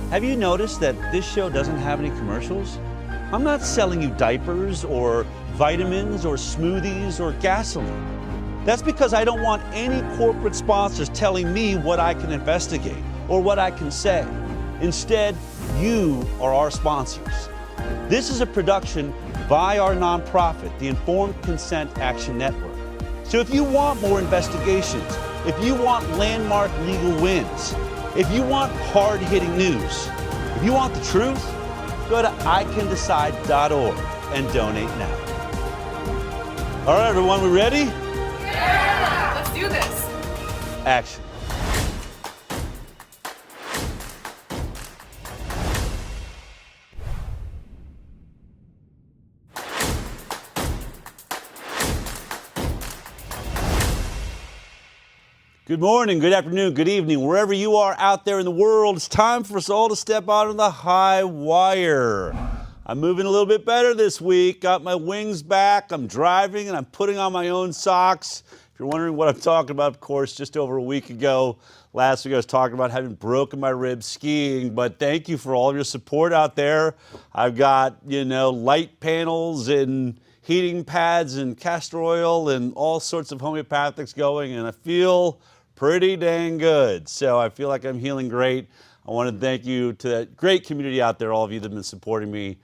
Have you noticed that this show doesn't have any commercials? I'm not selling you diapers or vitamins or smoothies or gasoline. That's because I don't want any corporate sponsors telling me what I can investigate or what I can say. Instead, you are our sponsors. This is a production by our nonprofit, the Informed Consent Action Network. So if you want more investigations, if you want landmark legal wins, if you want hard-hitting news, if you want the truth, go to ICanDecide.org and donate now. All right, everyone, we ready? Yeah! Let's do this. Action. Good morning, good afternoon, good evening, wherever you are out there in the world. It's time for us all to step out on the high wire. I'm moving a little bit better this week. Got my wings back. I'm driving and I'm putting on my own socks. If you're wondering what I'm talking about, of course, just over a week ago, last week I was talking about having broken my ribs skiing, but thank you for all of your support out there. I've got, light panels and heating pads and castor oil and all sorts of homeopathics going, and I feel pretty dang good. So I feel like I'm healing great. I want to thank you to that great community out there, all of you that have been supporting me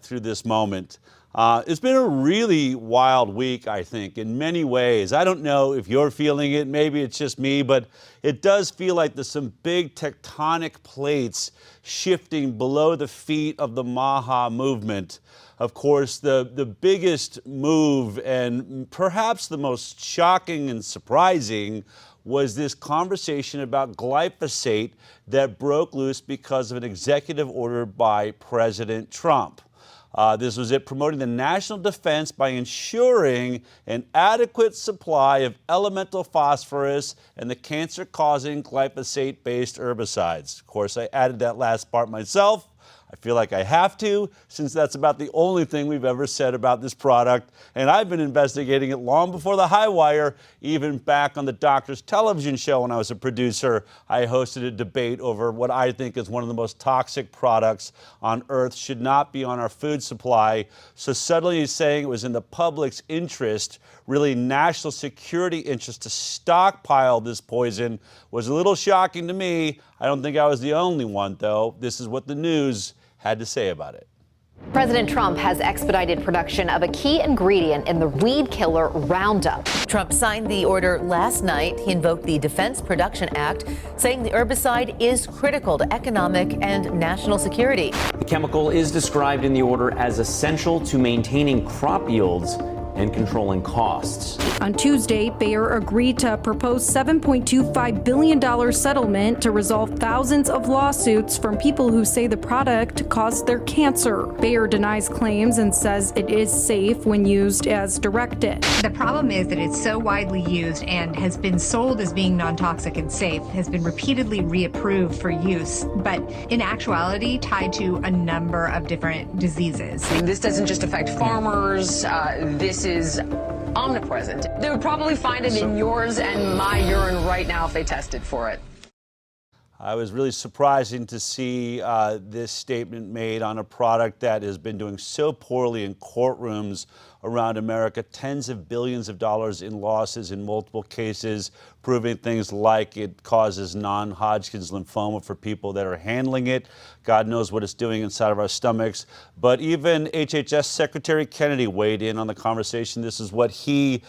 through this moment. It's been a really wild week, I think, in many ways. I don't know if you're feeling it. Maybe it's just me, but it does feel like there's some big tectonic plates shifting below the feet of the MAHA movement. Of course, the biggest move and perhaps the most shocking and surprising was this conversation about glyphosate that broke loose because of an executive order by President Trump. This was it promoting the national defense by ensuring an adequate supply of elemental phosphorus and the cancer-causing glyphosate-based herbicides. Of course, I added that last part myself. I feel like I have to, since that's about the only thing we've ever said about this product. And I've been investigating it long before the HighWire, even back on the Doctor's television show when I was a producer. I hosted a debate over what I think is one of the most toxic products on Earth, should not be on our food supply. So suddenly he's saying it was in the public's interest, really national security interest, to stockpile this poison was a little shocking to me. I don't think I was the only one, though. This is what the news had to say about it. President Trump has expedited production of a key ingredient in the weed killer Roundup. Trump signed the order last night. He invoked the Defense Production Act, saying the herbicide is critical to economic and national security. The chemical is described in the order as essential to maintaining crop yields and controlling costs. On Tuesday, Bayer agreed to a proposed $7.25 billion settlement to resolve thousands of lawsuits from people who say the product caused their cancer. Bayer denies claims and says it is safe when used as directed. The problem is that it's so widely used and has been sold as being non-toxic and safe, has been repeatedly reapproved for use, but in actuality tied to a number of different diseases. This doesn't just affect farmers. This is omnipresent. They would probably find it in yours and my urine right now if they tested for it. I was really surprising to see this statement made on a product that has been doing so poorly in courtrooms around America, tens of billions of dollars in losses in multiple cases, proving things like it causes non-Hodgkin's lymphoma for people that are handling it. God knows what it's doing inside of our stomachs. But even HHS Secretary Kennedy weighed in on the conversation. This is what he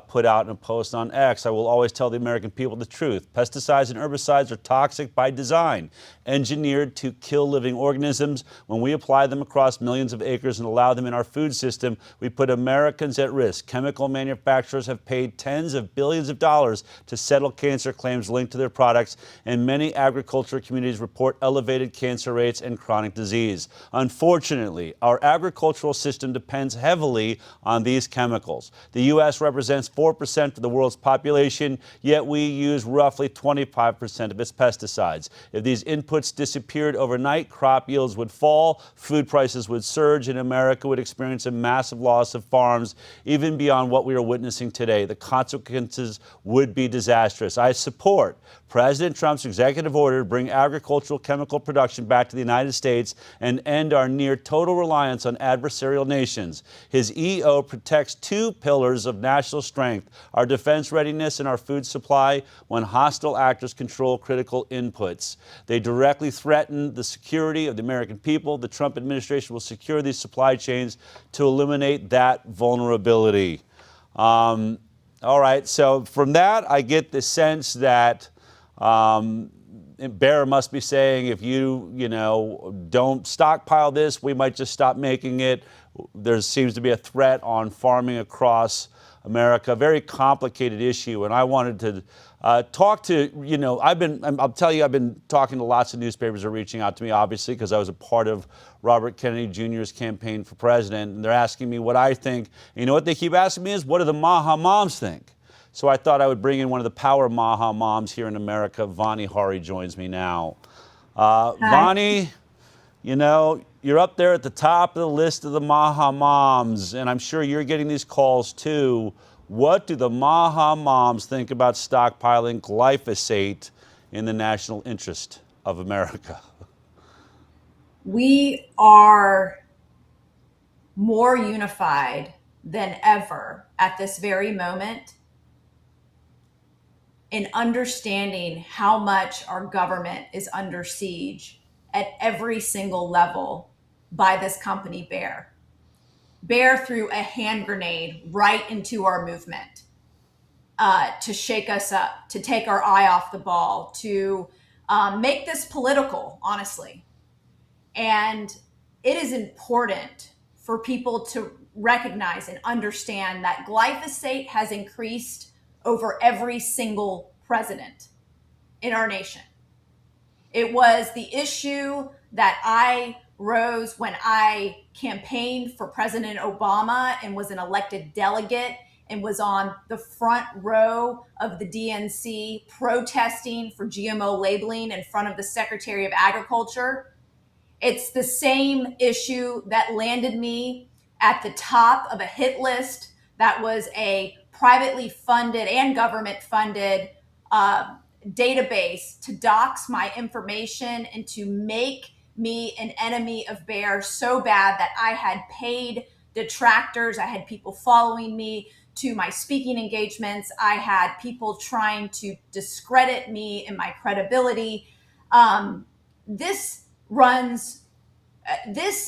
put out in a post on X. I will always tell the American people the truth. Pesticides and herbicides are toxic by design, engineered to kill living organisms. When we apply them across millions of acres and allow them in our food system, we put Americans at risk. Chemical manufacturers have paid tens of billions of dollars to settle cancer claims linked to their products, and many agricultural communities report elevated cancer rates and chronic disease. Unfortunately, our agricultural system depends heavily on these chemicals. The U.S. represents 4% of the world's population, yet we use roughly 25% of its pesticides. If these inputs disappeared overnight, crop yields would fall, food prices would surge, and America would experience a massive loss of farms, even beyond what we are witnessing today. The consequences would be disastrous. I support President Trump's executive order to bring agricultural chemical production back to the United States and end our near total reliance on adversarial nations. His EO protects two pillars of national strength, our defense readiness and our food supply, when hostile actors control critical inputs. They directly threaten the security of the American people. The Trump administration will secure these supply chains to eliminate that vulnerability. All right, so from that, I get the sense that Bayer must be saying, if you don't stockpile this, we might just stop making it. There seems to be a threat on farming across America. Very complicated issue, and I wanted to talk to, I'll tell you, I've been talking to lots of newspapers who are reaching out to me, obviously, because I was a part of Robert Kennedy Jr.'s campaign for president, and they're asking me what I think. And you know what they keep asking me is, what do the MAHA moms think? So I thought I would bring in one of the power MAHA moms here in America. Vani Hari joins me now. Vani, you're up there at the top of the list of the MAHA moms, and I'm sure you're getting these calls too. What do the MAHA moms think about stockpiling glyphosate in the national interest of America? We are more unified than ever at this very moment in understanding how much our government is under siege at every single level by this company, Bayer. Bayer threw a hand grenade right into our movement to shake us up, to take our eye off the ball, to make this political, honestly. And it is important for people to recognize and understand that glyphosate has increased over every single president in our nation. It was the issue that I rose when I campaigned for President Obama and was an elected delegate and was on the front row of the DNC protesting for GMO labeling in front of the Secretary of Agriculture. It's the same issue that landed me at the top of a hit list that was a privately funded and government funded database to dox my information and to make me an enemy of Bayer so bad that I had paid detractors. I had people following me to my speaking engagements. I had people trying to discredit me and my credibility. This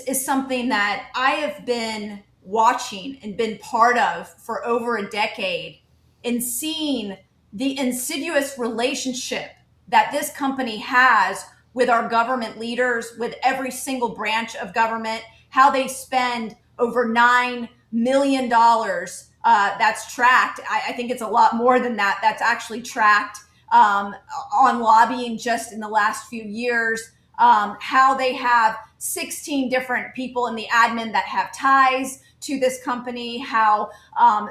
is something that I have been watching and been part of for over a decade, and seeing the insidious relationship that this company has with our government leaders, with every single branch of government, how they spend over $9 million. That's tracked. I think it's a lot more than that. That's actually tracked on lobbying just in the last few years. How they have 16 different people in the admin that have ties to this company, how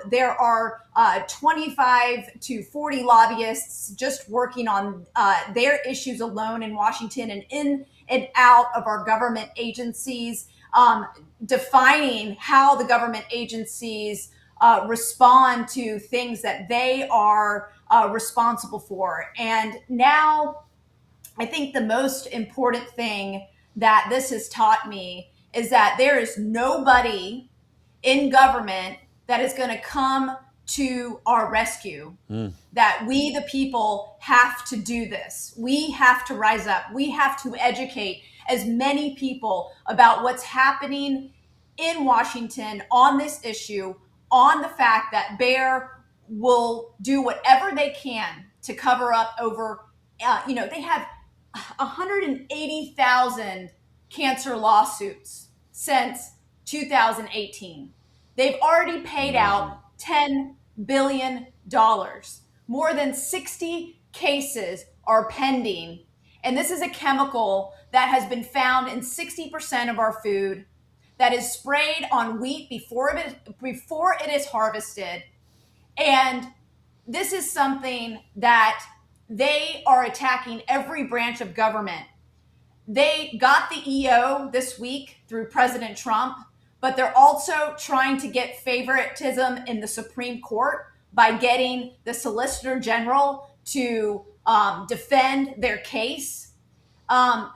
there are 25 to 40 lobbyists just working on their issues alone in Washington and in and out of our government agencies, defining how the government agencies respond to things that they are responsible for. And now I think the most important thing that this has taught me is that there is nobody in government that is going to come to our rescue, that we, the people, have to do this. We have to rise up. We have to educate as many people about what's happening in Washington on this issue, on the fact that Bayer will do whatever they can to cover up over, they have 180,000 cancer lawsuits since 2018. They've already paid out $10 billion. More than 60 cases are pending. And this is a chemical that has been found in 60% of our food, that is sprayed on wheat before it is harvested. And this is something that they are attacking every branch of government. They got the EO this week through President Trump, but they're also trying to get favoritism in the Supreme Court by getting the Solicitor General to defend their case.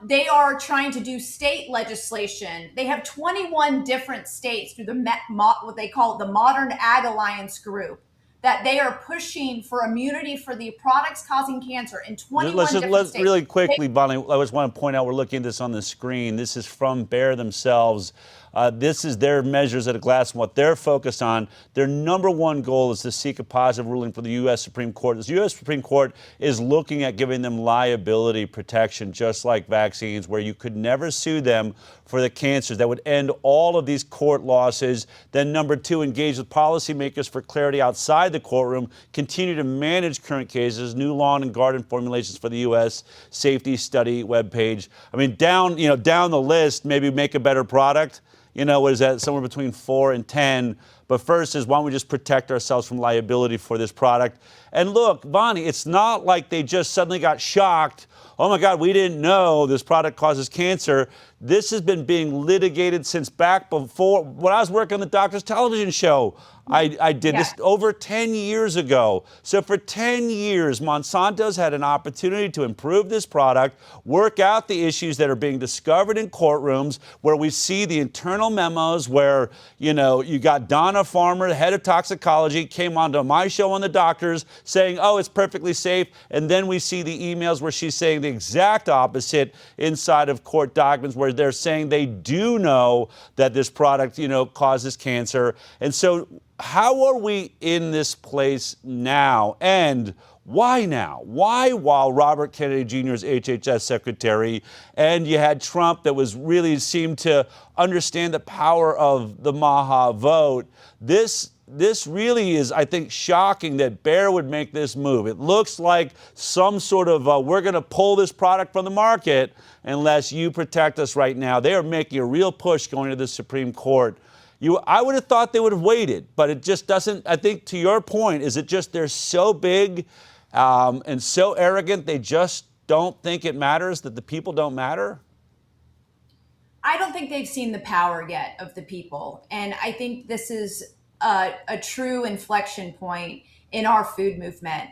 They are trying to do state legislation. They have 21 different states through the what they call the Modern Ag Alliance group that they are pushing for immunity for the products causing cancer in 21 different states. Really quickly, Bonnie, I just want to point out, we're looking at this on the screen. This is from Bayer themselves. This is their measures at a glance and what they're focused on. Their number one goal is to seek a positive ruling for the U.S. Supreme Court. The U.S. Supreme Court is looking at giving them liability protection, just like vaccines, where you could never sue them for the cancers. That would end all of these court losses. Then number two, engage with policymakers for clarity outside the courtroom, continue to manage current cases, new lawn and garden formulations for the U.S. safety study webpage. I mean, down the list, maybe make a better product. What is that? Somewhere between 4 and 10. But first is, why don't we just protect ourselves from liability for this product? And look, Vani, it's not like they just suddenly got shocked. Oh my God, we didn't know this product causes cancer. This has been being litigated since back before, when I was working on the Doctor's Television show. I did this over 10 years ago. So for 10 years, Monsanto's had an opportunity to improve this product, work out the issues that are being discovered in courtrooms, where we see the internal memos where, you got Donna Farmer, the head of toxicology, came onto my show on the Doctors saying, oh, it's perfectly safe. And then we see the emails where she's saying the exact opposite inside of court documents, where they're saying they do know that this product, causes cancer. And so how are we in this place now? And why now? Why, while Robert Kennedy Jr. is HHS secretary, and you had Trump that really seemed to understand the power of the MAHA vote, this really is, I think, shocking that Bayer would make this move. It looks like some sort of, we're going to pull this product from the market unless you protect us right now. They are making a real push going to the Supreme Court. I would have thought they would have waited, but it just doesn't. I think, to your point, is it just they're so big and so arrogant, they just don't think it matters, that the people don't matter? I don't think they've seen the power yet of the people. And I think this is a true inflection point in our food movement.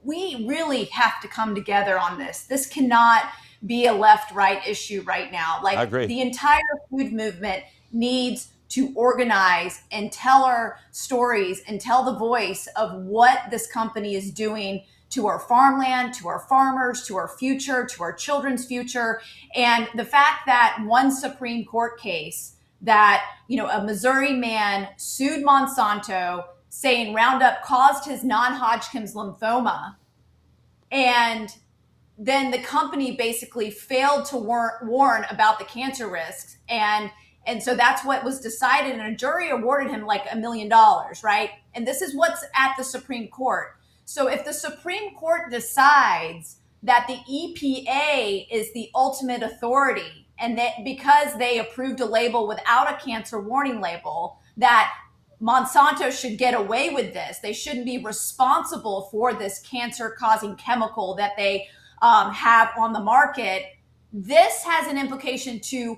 We really have to come together on this. This cannot be a left-right issue right now. I agree. The entire food movement needs to organize and tell our stories and tell the voice of what this company is doing to our farmland, to our farmers, to our future, to our children's future. And the fact that one Supreme Court case that, a Missouri man sued Monsanto saying Roundup caused his non-Hodgkin's lymphoma, and then the company basically failed to warn about the cancer risks. And so that's what was decided, and a jury awarded him like $1 million, right? And this is what's at the Supreme Court. So if the Supreme Court decides that the EPA is the ultimate authority, and that because they approved a label without a cancer warning label, that Monsanto should get away with this, they shouldn't be responsible for this cancer-causing chemical that they have on the market, this has an implication to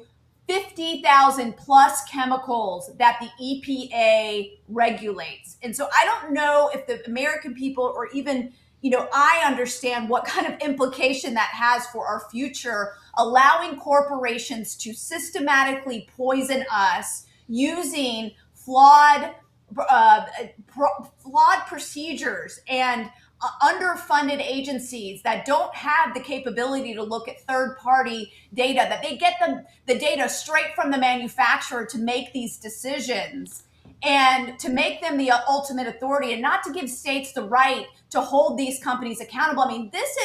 50,000 plus chemicals that the EPA regulates. And so I don't know if the American people, or even, I understand what kind of implication that has for our future, allowing corporations to systematically poison us using flawed procedures and underfunded agencies that don't have the capability to look at third-party data, that they get the data straight from the manufacturer to make these decisions and to make them the ultimate authority, and not to give states the right to hold these companies accountable. I mean, this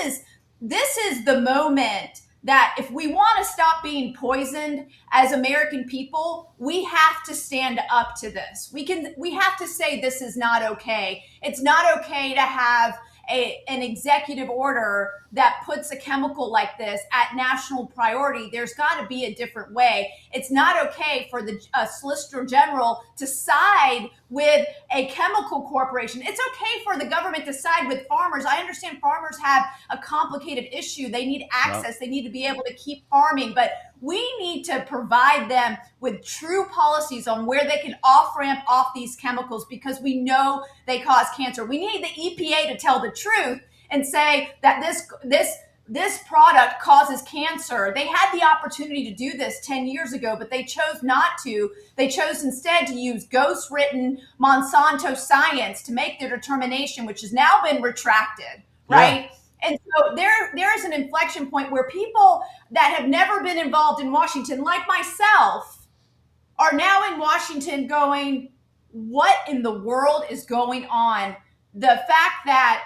is the moment that if we want to stop being poisoned as American people, we have to stand up to this. We have to say this is not okay. It's not okay to have an executive order that puts a chemical like this at national priority. There's got to be a different way. It's not okay for the Solicitor General to side with a chemical corporation. It's okay for the government to side with farmers. I understand farmers have a complicated issue. They need access. They need to be able to keep farming. But We need to provide them with true policies on where they can off-ramp off these chemicals because we know they cause cancer. We need the EPA to tell the truth and say that this product causes cancer. They had the opportunity to do this 10 years ago, but they chose not to. They chose instead to use ghost-written Monsanto science to make their determination, which has now been retracted, right? Yeah. And so there is an inflection point where people that have never been involved in Washington, like myself, are now in Washington going, what in the world is going on? The fact that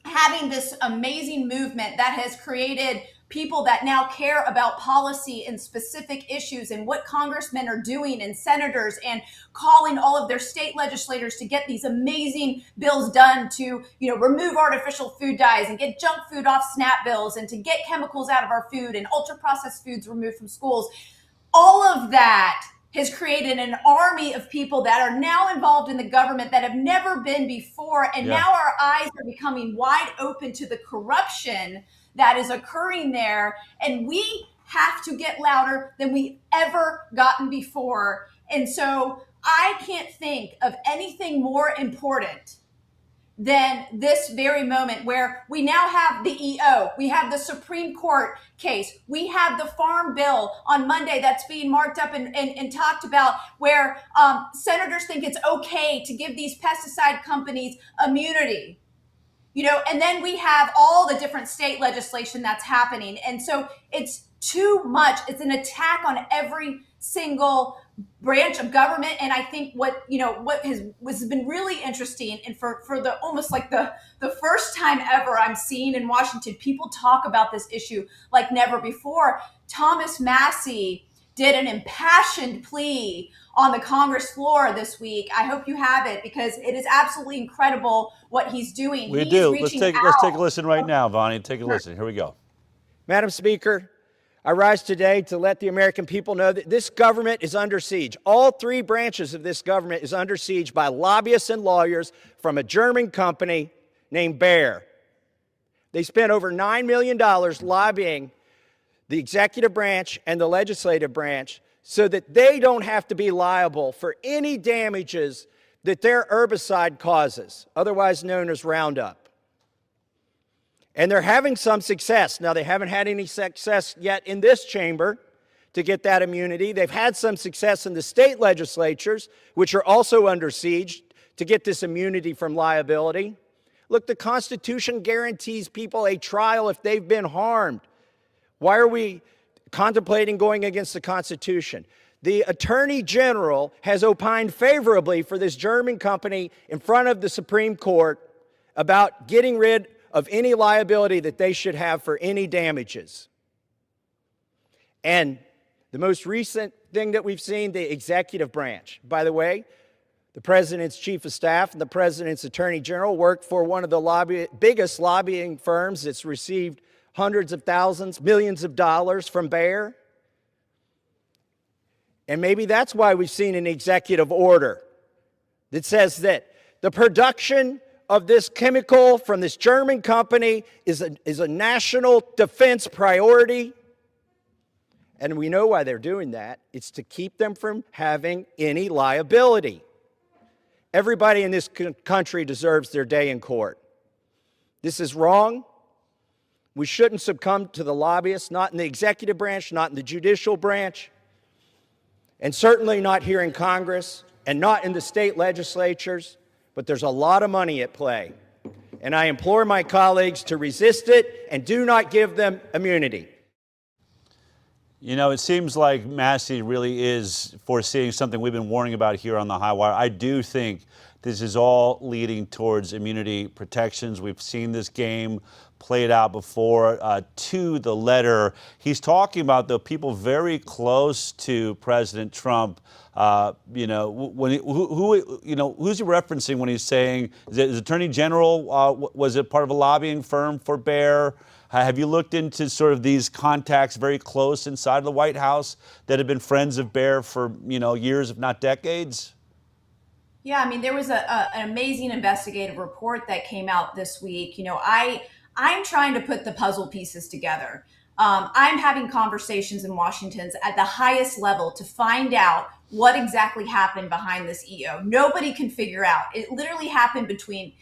having this amazing movement that has created people that now care about policy and specific issues and what congressmen are doing and senators and calling all of their state legislators to get these amazing bills done to, remove artificial food dyes and get junk food off SNAP bills and to get chemicals out of our food and ultra processed foods removed from schools. All of that has created an army of people that are now involved in the government that have never been before. And now our eyes are becoming wide open to the corruption that is occurring there. And we have to get louder than we've ever gotten before. And so I can't think of anything more important than this very moment where we now have the EO, we have the Supreme Court case, we have the Farm Bill on Monday that's being marked up and talked about where senators think it's okay to give these pesticide companies immunity. And then we have all the different state legislation that's happening. And so it's too much. It's an attack on every single branch of government. And I think what has been really interesting, and for the almost like the first time ever I'm seeing in Washington, people talk about this issue like never before. Thomas Massie did an impassioned plea on the Congress floor this week. I hope you have it because it is absolutely incredible what he's doing. We do. Let's take a listen right now, Vani. Take a listen. Here we go. Madam Speaker, I rise today to let the American people know that this government is under siege. All three branches of this government is under siege by lobbyists and lawyers from a German company named Bayer. They spent over $9 million lobbying the executive branch and the legislative branch so that they don't have to be liable for any damages that their herbicide causes, otherwise known as Roundup. And they're having some success. Now, they haven't had any success yet in this chamber to get that immunity. They've had some success in the state legislatures, which are also under siege, to get this immunity from liability. Look, the Constitution guarantees people a trial if they've been harmed. Why are we contemplating going against the Constitution? The Attorney General has opined favorably for this German company in front of the Supreme Court about getting rid of any liability that they should have for any damages. And the most recent thing that we've seen, the executive branch. By the way, the President's Chief of Staff and the President's Attorney General worked for one of the biggest lobbying firms that's received hundreds of thousands, millions of dollars from Bayer. And maybe that's why we've seen an executive order that says that the production of this chemical from this German company is a national defense priority. And we know why they're doing that. It's to keep them from having any liability. Everybody in this country deserves their day in court. This is wrong. We shouldn't succumb to the lobbyists, not in the executive branch, not in the judicial branch, and certainly not here in Congress, and not in the state legislatures. But there's a lot of money at play. And I implore my colleagues to resist it and do not give them immunity. It seems like Massie really is foreseeing something we've been warning about here on the HighWire. I do think this is all leading towards immunity protections. We've seen this game played out before to the letter. He's talking about the people very close to President Trump. Who's he referencing when he's saying, is Attorney General, was it part of a lobbying firm for Bayer? Have you looked into sort of these contacts very close inside the White House that have been friends of Bayer for, years, if not decades? Yeah, I mean, there was an amazing investigative report that came out this week. I'm trying to put the puzzle pieces together. I'm having conversations in Washington at the highest level to find out what exactly happened behind this EO. Nobody can figure out. It literally happened between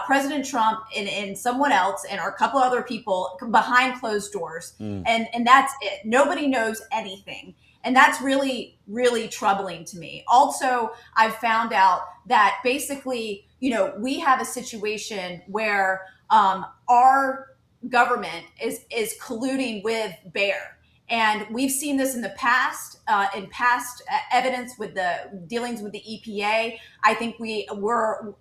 President Trump and someone else and a couple other people behind closed doors. And that's it. Nobody knows anything. And that's really, really troubling to me. Also, I've found out that basically, we have a situation where our government is colluding with Bayer. And we've seen this in the past, in past evidence with the dealings with the EPA. I think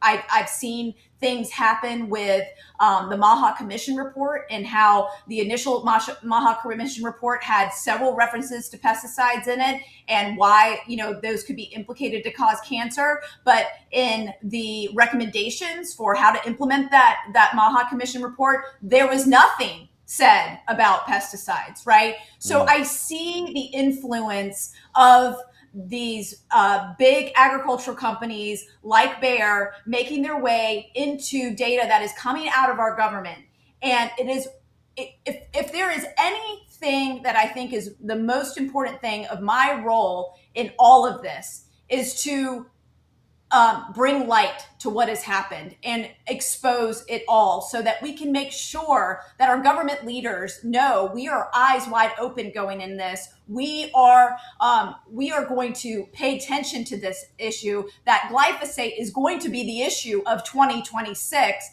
I've seen things happen with the MAHA Commission report and how the initial MAHA Commission report had several references to pesticides in it and why, those could be implicated to cause cancer. But in the recommendations for how to implement that MAHA Commission report, there was nothing said about pesticides, right? So I see the influence of these big agricultural companies like Bayer making their way into data that is coming out of our government. And if there is anything that I think is the most important thing of my role in all of this is to bring light to what has happened and expose it all so that we can make sure that our government leaders know we are eyes wide open going in this. We are going to pay attention to this issue, that glyphosate is going to be the issue of 2026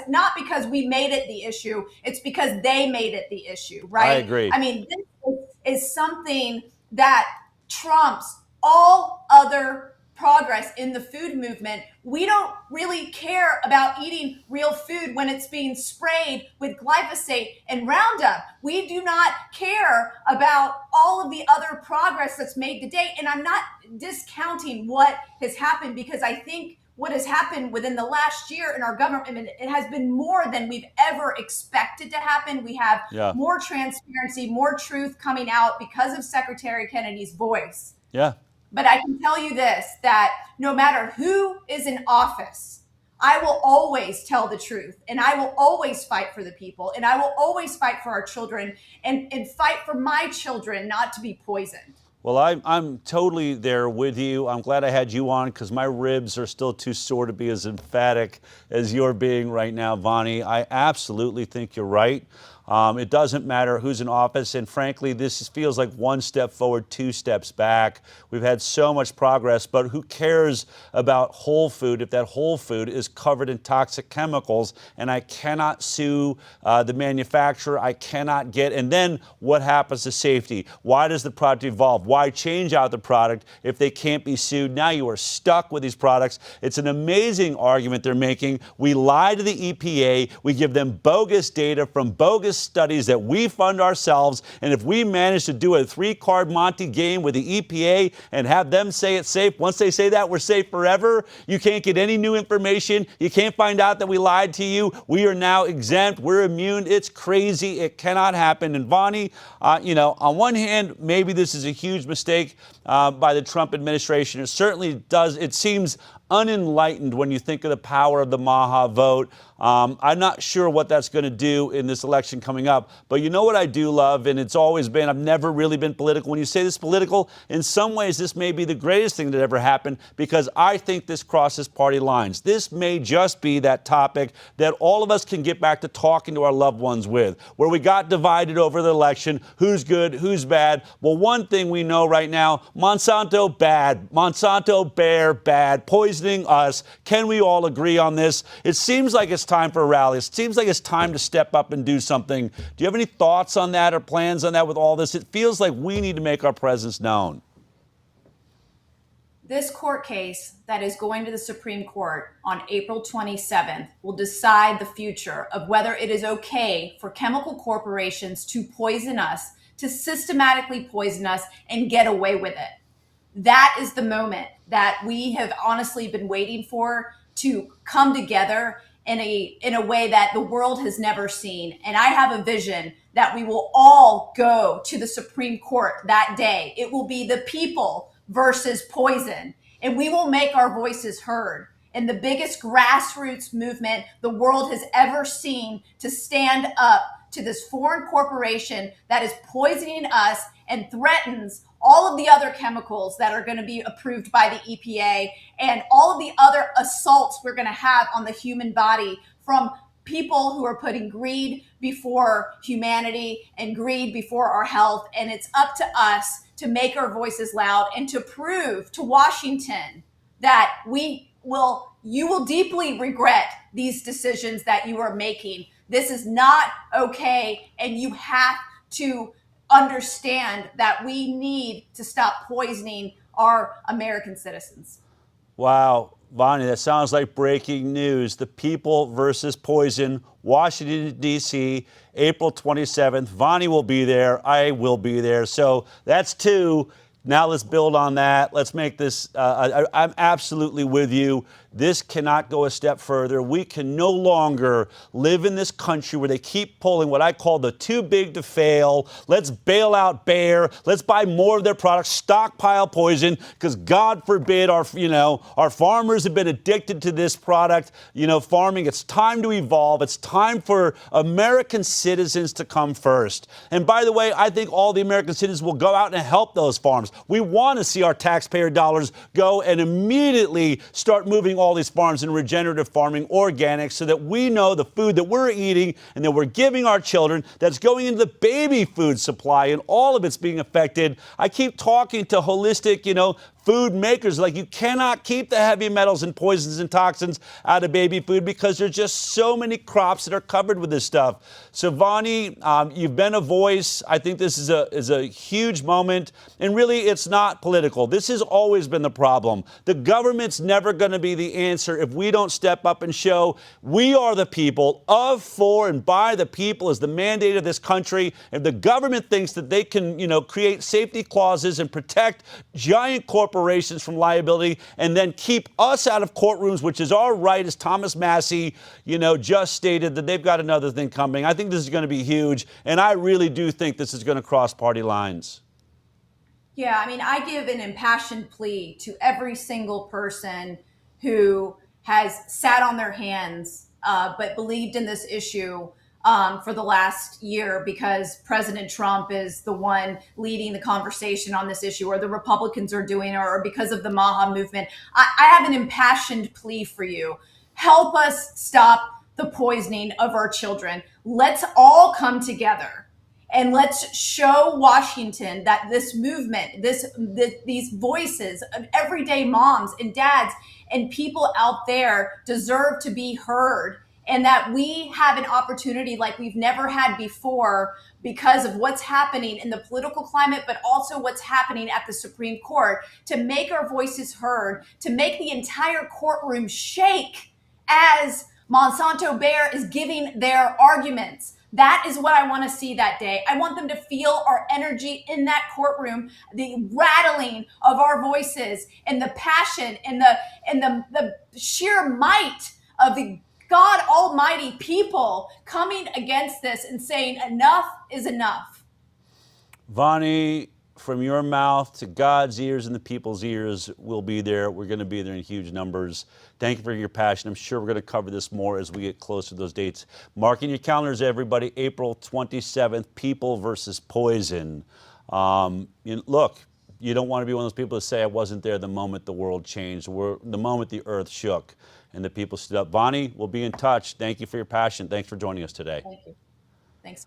not because we made it the issue, it's because they made it the issue, right? I agree. I mean, this is something that trumps all other progress in the food movement. We don't really care about eating real food when it's being sprayed with glyphosate and Roundup. We do not care about all of the other progress that's made to date. And I'm not discounting what has happened, because I think what has happened within the last year in our government, it has been more than we've ever expected to happen. We have more transparency, more truth coming out because of Secretary Kennedy's voice. Yeah. But I can tell you this, that no matter who is in office, I will always tell the truth, and I will always fight for the people, and I will always fight for our children and fight for my children not to be poisoned. Well, I'm totally there with you. I'm glad I had you on because my ribs are still too sore to be as emphatic as you're being right now, Vani. I absolutely think you're right. It doesn't matter who's in office, and frankly, this feels like one step forward, two steps back. We've had so much progress, but who cares about whole food if that whole food is covered in toxic chemicals? And I cannot sue the manufacturer. I cannot and then what happens to safety? Why does the product evolve? Why change out the product if they can't be sued? Now you are stuck with these products. It's an amazing argument they're making. We lie to the EPA. We give them bogus data from bogus studies that we fund ourselves, and if we manage to do a 3-card Monte game with the EPA and have them say it's safe, once they say that, we're safe forever. You can't get any new information. You can't find out that we lied to you. We are now exempt. We're immune. It's crazy. It cannot happen. And Vani, on one hand, maybe this is a huge mistake by the Trump administration. It certainly does. It seems unenlightened when you think of the power of the MAHA vote. I'm not sure what that's going to do in this election coming up. But you know what I do love, and it's always been, I've never really been political. When you say this political, in some ways this may be the greatest thing that ever happened, because I think this crosses party lines. This may just be that topic that all of us can get back to talking to our loved ones with, where we got divided over the election, who's good, who's bad. Well, one thing we know right now, Monsanto bad, Monsanto Bayer bad, poisoning us. Can we all agree on this? It seems like it's time for a rally. It seems like it's time to step up and do something. Do you have any thoughts on that or plans on that with all this? It feels like we need to make our presence known. This court case that is going to the Supreme Court on April 27th will decide the future of whether it is okay for chemical corporations to poison us, to systematically poison us and get away with it. That is the moment that we have honestly been waiting for to come together in a way that the world has never seen. And I have a vision that we will all go to the Supreme Court that day. It will be the people versus poison, and we will make our voices heard in the biggest grassroots movement the world has ever seen to stand up to this foreign corporation that is poisoning us and threatens all of the other chemicals that are going to be approved by the EPA and all of the other assaults we're going to have on the human body from people who are putting greed before humanity and greed before our health. And it's up to us to make our voices loud and to prove to Washington that you will deeply regret these decisions that you are making. This is not okay, and you have to understand that we need to stop poisoning our American citizens. Wow, Vani, that sounds like breaking news. The people versus poison, Washington, D.C., April 27th. Vani will be there. I will be there. So that's two. Now let's build on that. Let's make this, I'm absolutely with you. This cannot go a step further. We can no longer live in this country where they keep pulling what I call the too big to fail. Let's bail out Bayer. Let's buy more of their products, stockpile poison, because God forbid our farmers have been addicted to this product, farming. It's time to evolve. It's time for American citizens to come first. And by the way, I think all the American citizens will go out and help those farms. We want to see our taxpayer dollars go and immediately start moving all these farms in regenerative farming, organic, so that we know the food that we're eating and that we're giving our children, that's going into the baby food supply, and all of it's being affected. I keep talking to holistic, food makers, like, you cannot keep the heavy metals and poisons and toxins out of baby food because there's just so many crops that are covered with this stuff. So Vani, you've been a voice. I think this is a huge moment, and really it's not political. This has always been the problem. The government's never going to be the answer if we don't step up and show we are the people, of, for, and by the people is the mandate of this country. If the government thinks that they can, create safety clauses and protect giant corporations from liability and then keep us out of courtrooms, which is our right, as Thomas Massey, just stated, that they've got another thing coming. I think this is going to be huge, and I really do think this is going to cross party lines. Yeah, I give an impassioned plea to every single person who has sat on their hands but believed in this issue for the last year because President Trump is the one leading the conversation on this issue, or the Republicans are doing it, or because of the MAHA movement. I have an impassioned plea for you. Help us stop the poisoning of our children. Let's all come together and let's show Washington that this movement, these voices of everyday moms and dads and people out there deserve to be heard, and that we have an opportunity like we've never had before because of what's happening in the political climate, but also what's happening at the Supreme Court, to make our voices heard, to make the entire courtroom shake as Monsanto Bayer is giving their arguments. That is what I want to see that day. I want them to feel our energy in that courtroom, the rattling of our voices, and the passion and the sheer might of the God Almighty people coming against this and saying enough is enough. Vani, from your mouth to God's ears and the people's ears, we'll be there. We're going to be there in huge numbers. Thank you for your passion. I'm sure we're going to cover this more as we get closer to those dates. Marking your calendars, everybody. April 27th, people versus poison. Look, you don't want to be one of those people that say, I wasn't there the moment the world changed, the moment the earth shook and the people stood up. Vani, we'll be in touch. Thank you for your passion. Thanks for joining us today. Thank you. Thanks.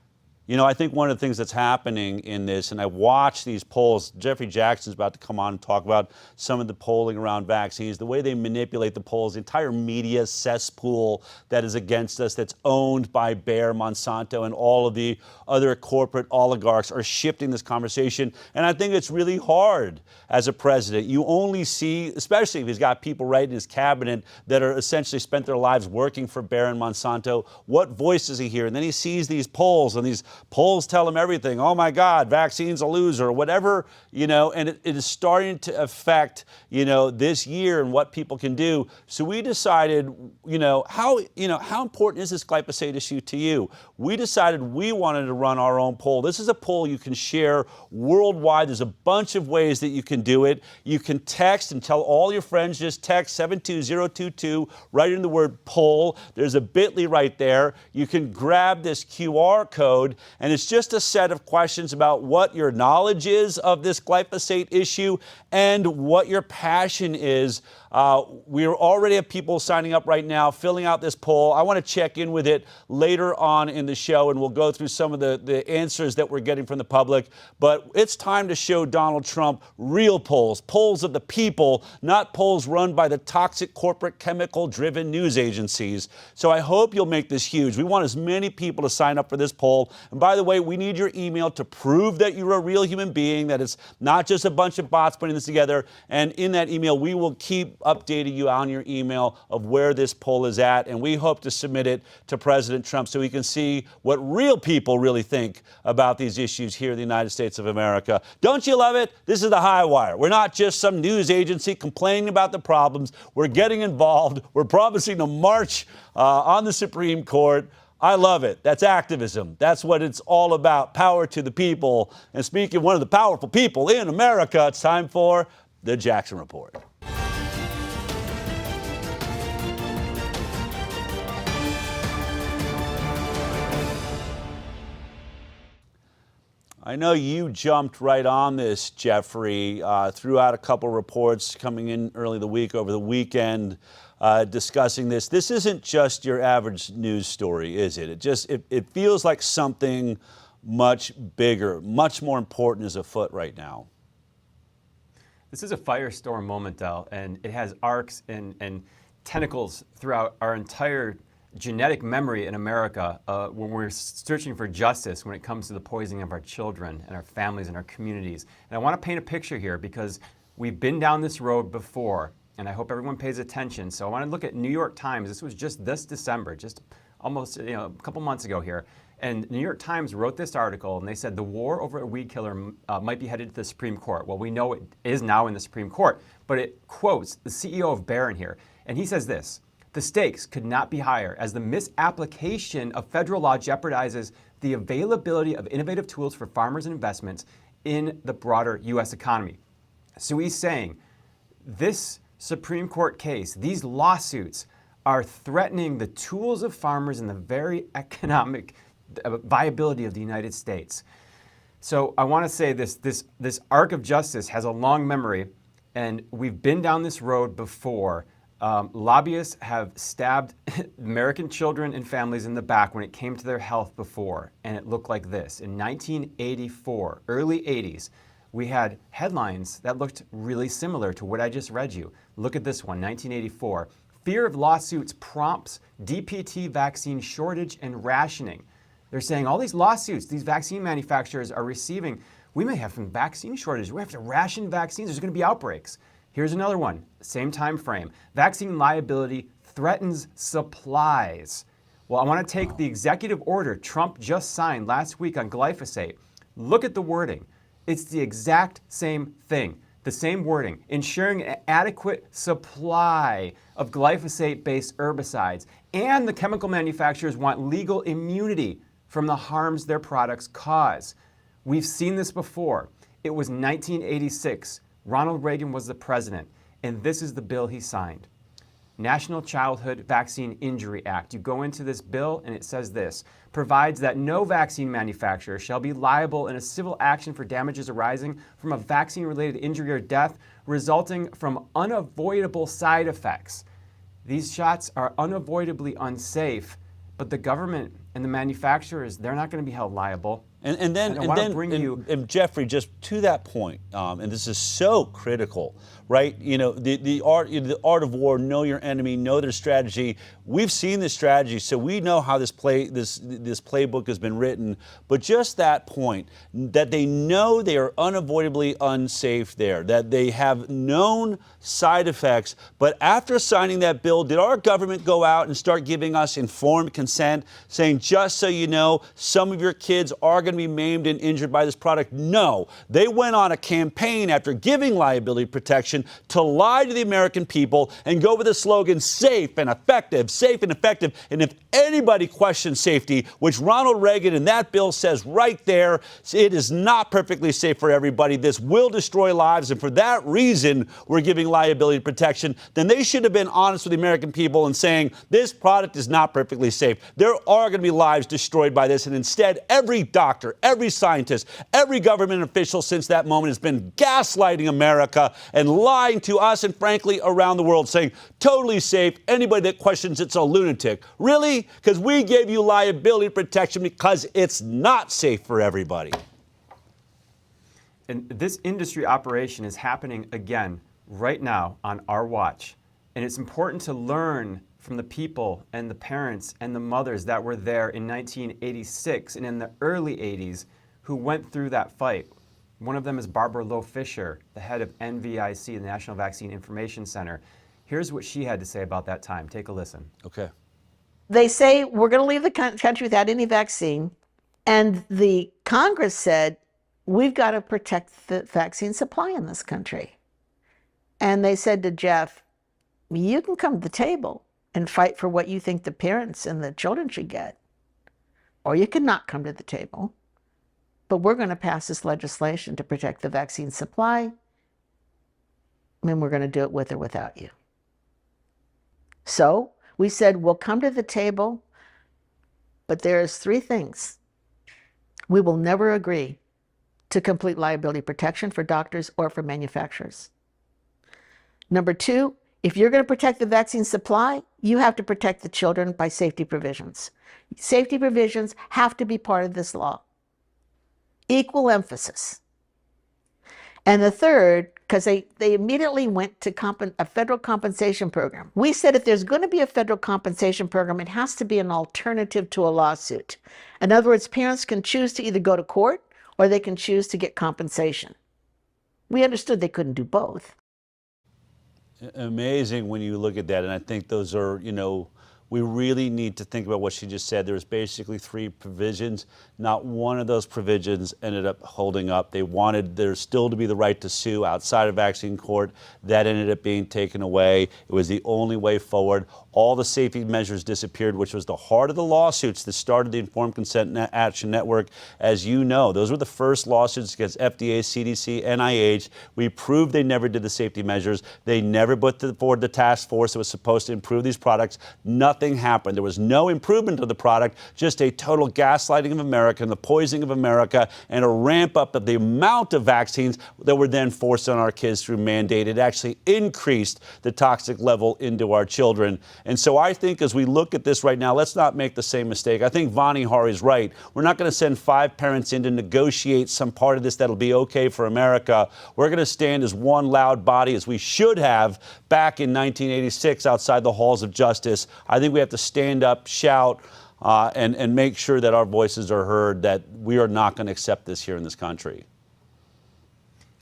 I think one of the things that's happening in this, and I watch these polls, Jeffery Jaxen is about to come on and talk about some of the polling around vaccines, the way they manipulate the polls, the entire media cesspool that is against us, that's owned by Bayer, Monsanto, and all of the other corporate oligarchs are shifting this conversation. And I think it's really hard as a president. You only see, especially if he's got people right in his cabinet that are essentially spent their lives working for Bayer and Monsanto, what voice does he hear? And then he sees these polls and these Polls tell them everything. Oh my God, vaccine's a loser, or whatever, and it is starting to affect, this year and what people can do. So we decided, how important is this glyphosate issue to you? We decided we wanted to run our own poll. This is a poll you can share worldwide. There's a bunch of ways that you can do it. You can text and tell all your friends, just text 72022, write in the word poll. There's a bit.ly right there. You can grab this QR code, and it's just a set of questions about what your knowledge is of this glyphosate issue and what your passion is. We already have people signing up right now, filling out this poll. I want to check in with it later on in the show, and we'll go through some of the answers that we're getting from the public. But it's time to show Donald Trump real polls, polls of the people, not polls run by the toxic corporate chemical-driven news agencies. So I hope you'll make this huge. We want as many people to sign up for this poll. And by the way, we need your email to prove that you're a real human being, that it's not just a bunch of bots putting this together. And in that email, we will keep updating you on your email of where this poll is at. And we hope to submit it to President Trump so he can see what real people really think about these issues here in the United States of America. Don't you love it? This is the HighWire. We're not just some news agency complaining about the problems. We're getting involved. We're promising to march on the Supreme Court. I love it. That's activism. That's what it's all about. Power to the people. And speaking of one of the powerful people in America, it's time for the Jaxen Report. I know you jumped right on this, Jeffrey, threw out a couple reports coming in early the week, over the weekend, discussing this. This isn't just your average news story, is it? It feels like something much bigger, much more important is afoot right now. This is a firestorm moment, Del, and it has arcs and tentacles throughout our entire genetic memory in America when we're searching for justice when it comes to the poisoning of our children and our families and our communities. And I want to paint a picture here because we've been down this road before, and I hope everyone pays attention. So I want to look at New York Times. This was just this December, just almost a couple months ago here. And New York Times wrote this article, and they said the war over a weed killer might be headed to the Supreme Court. Well, we know it is now in the Supreme Court, but it quotes the CEO of Barron here, and he says this: "The stakes could not be higher as the misapplication of federal law jeopardizes the availability of innovative tools for farmers and investments in the broader U.S. economy." So he's saying this Supreme Court case, these lawsuits are threatening the tools of farmers and the very economic viability of the United States. So I want to say this arc of justice has a long memory, and we've been down this road before. Lobbyists have stabbed American children and families in the back when it came to their health before, and it looked like this. In 1984, early 80s, we had headlines that looked really similar to what I just read you. Look at this one, 1984. Fear of lawsuits prompts DPT vaccine shortage and rationing. They're saying all these lawsuits, these vaccine manufacturers are receiving, we may have some vaccine shortage. We have to ration vaccines. There's going to be outbreaks. Here's another one, same time frame. Vaccine liability threatens supplies. Well, I want to take the executive order Trump just signed last week on glyphosate. Look at the wording. It's the exact same thing, the same wording, ensuring an adequate supply of glyphosate-based herbicides. And the chemical manufacturers want legal immunity from the harms their products cause. We've seen this before. It was 1986. Ronald Reagan was the president, and this is the bill he signed. National Childhood Vaccine Injury Act. You go into this bill and it says this: provides that no vaccine manufacturer shall be liable in a civil action for damages arising from a vaccine-related injury or death resulting from unavoidable side effects. These shots are unavoidably unsafe, but the government and the manufacturers, they're not going to be held liable. And Jeffrey, just to that point, and this is so critical, right? You know, the art of war, know your enemy, know their strategy. We've seen this strategy, so we know how this playbook has been written. But just that point, that they know they are unavoidably unsafe there, that they have known side effects. But after signing that bill, did our government go out and start giving us informed consent, saying, just so you know, some of your kids are going to be maimed and injured by this product? No. They went on a campaign after giving liability protection to lie to the American people and go with the slogan, safe and effective, safe and effective. And if anybody questions safety, which Ronald Reagan in that bill says right there, it is not perfectly safe for everybody. This will destroy lives. And for that reason, we're giving liability protection. Then they should have been honest with the American people and saying, this product is not perfectly safe. There are going to be lives destroyed by this. And instead, every doctor, every scientist, every government official since that moment has been gaslighting America and lying to us and frankly around the world, saying totally safe. Anybody that questions it's a lunatic. Really? Because we gave you liability protection because it's not safe for everybody. And this industry operation is happening again right now on our watch. And it's important to learn from the people and the parents and the mothers that were there in 1986 and in the early 80s who went through that fight. One of them is Barbara Lowe Fisher, the head of NVIC, the National Vaccine Information Center. Here's what she had to say about that time. Take a listen. Okay. They say we're going to leave the country without any vaccine. And the Congress said, we've got to protect the vaccine supply in this country. And they said to Jeff, you can come to the table and fight for what you think the parents and the children should get. Or you can not come to the table. But we're going to pass this legislation to protect the vaccine supply. And we're going to do it with or without you. So we said, we'll come to the table, but there's three things. We will never agree to complete liability protection for doctors or for manufacturers. Number two, if you're going to protect the vaccine supply, you have to protect the children by safety provisions. Safety provisions have to be part of this law. Equal emphasis. And the third, because they immediately went to a federal compensation program. We said if there's going to be a federal compensation program, it has to be an alternative to a lawsuit. In other words, parents can choose to either go to court or they can choose to get compensation. We understood they couldn't do both. Amazing when you look at that. And I think those are, you know, we really need to think about what she just said. There's basically three provisions. Not one of those provisions ended up holding up. They wanted there still to be the right to sue outside of vaccine court. That ended up being taken away. It was the only way forward. All the safety measures disappeared, which was the heart of the lawsuits that started the Informed Consent Action Network. As you know, those were the first lawsuits against FDA, CDC, NIH. We proved they never did the safety measures. They never put forward the task force that was supposed to improve these products. Nothing happened. There was no improvement of the product, just a total gaslighting of America and the poisoning of America and a ramp up of the amount of vaccines that were then forced on our kids through mandate. It actually increased the toxic level into our children. And so I think as we look at this right now, let's not make the same mistake. I think Vani Hari is right. We're not going to send 5 parents in to negotiate some part of this that'll be okay for America. We're going to stand as one loud body as we should have back in 1986 outside the halls of justice. I think we have to stand up, shout, and make sure that our voices are heard, that we are not going to accept this here in this country.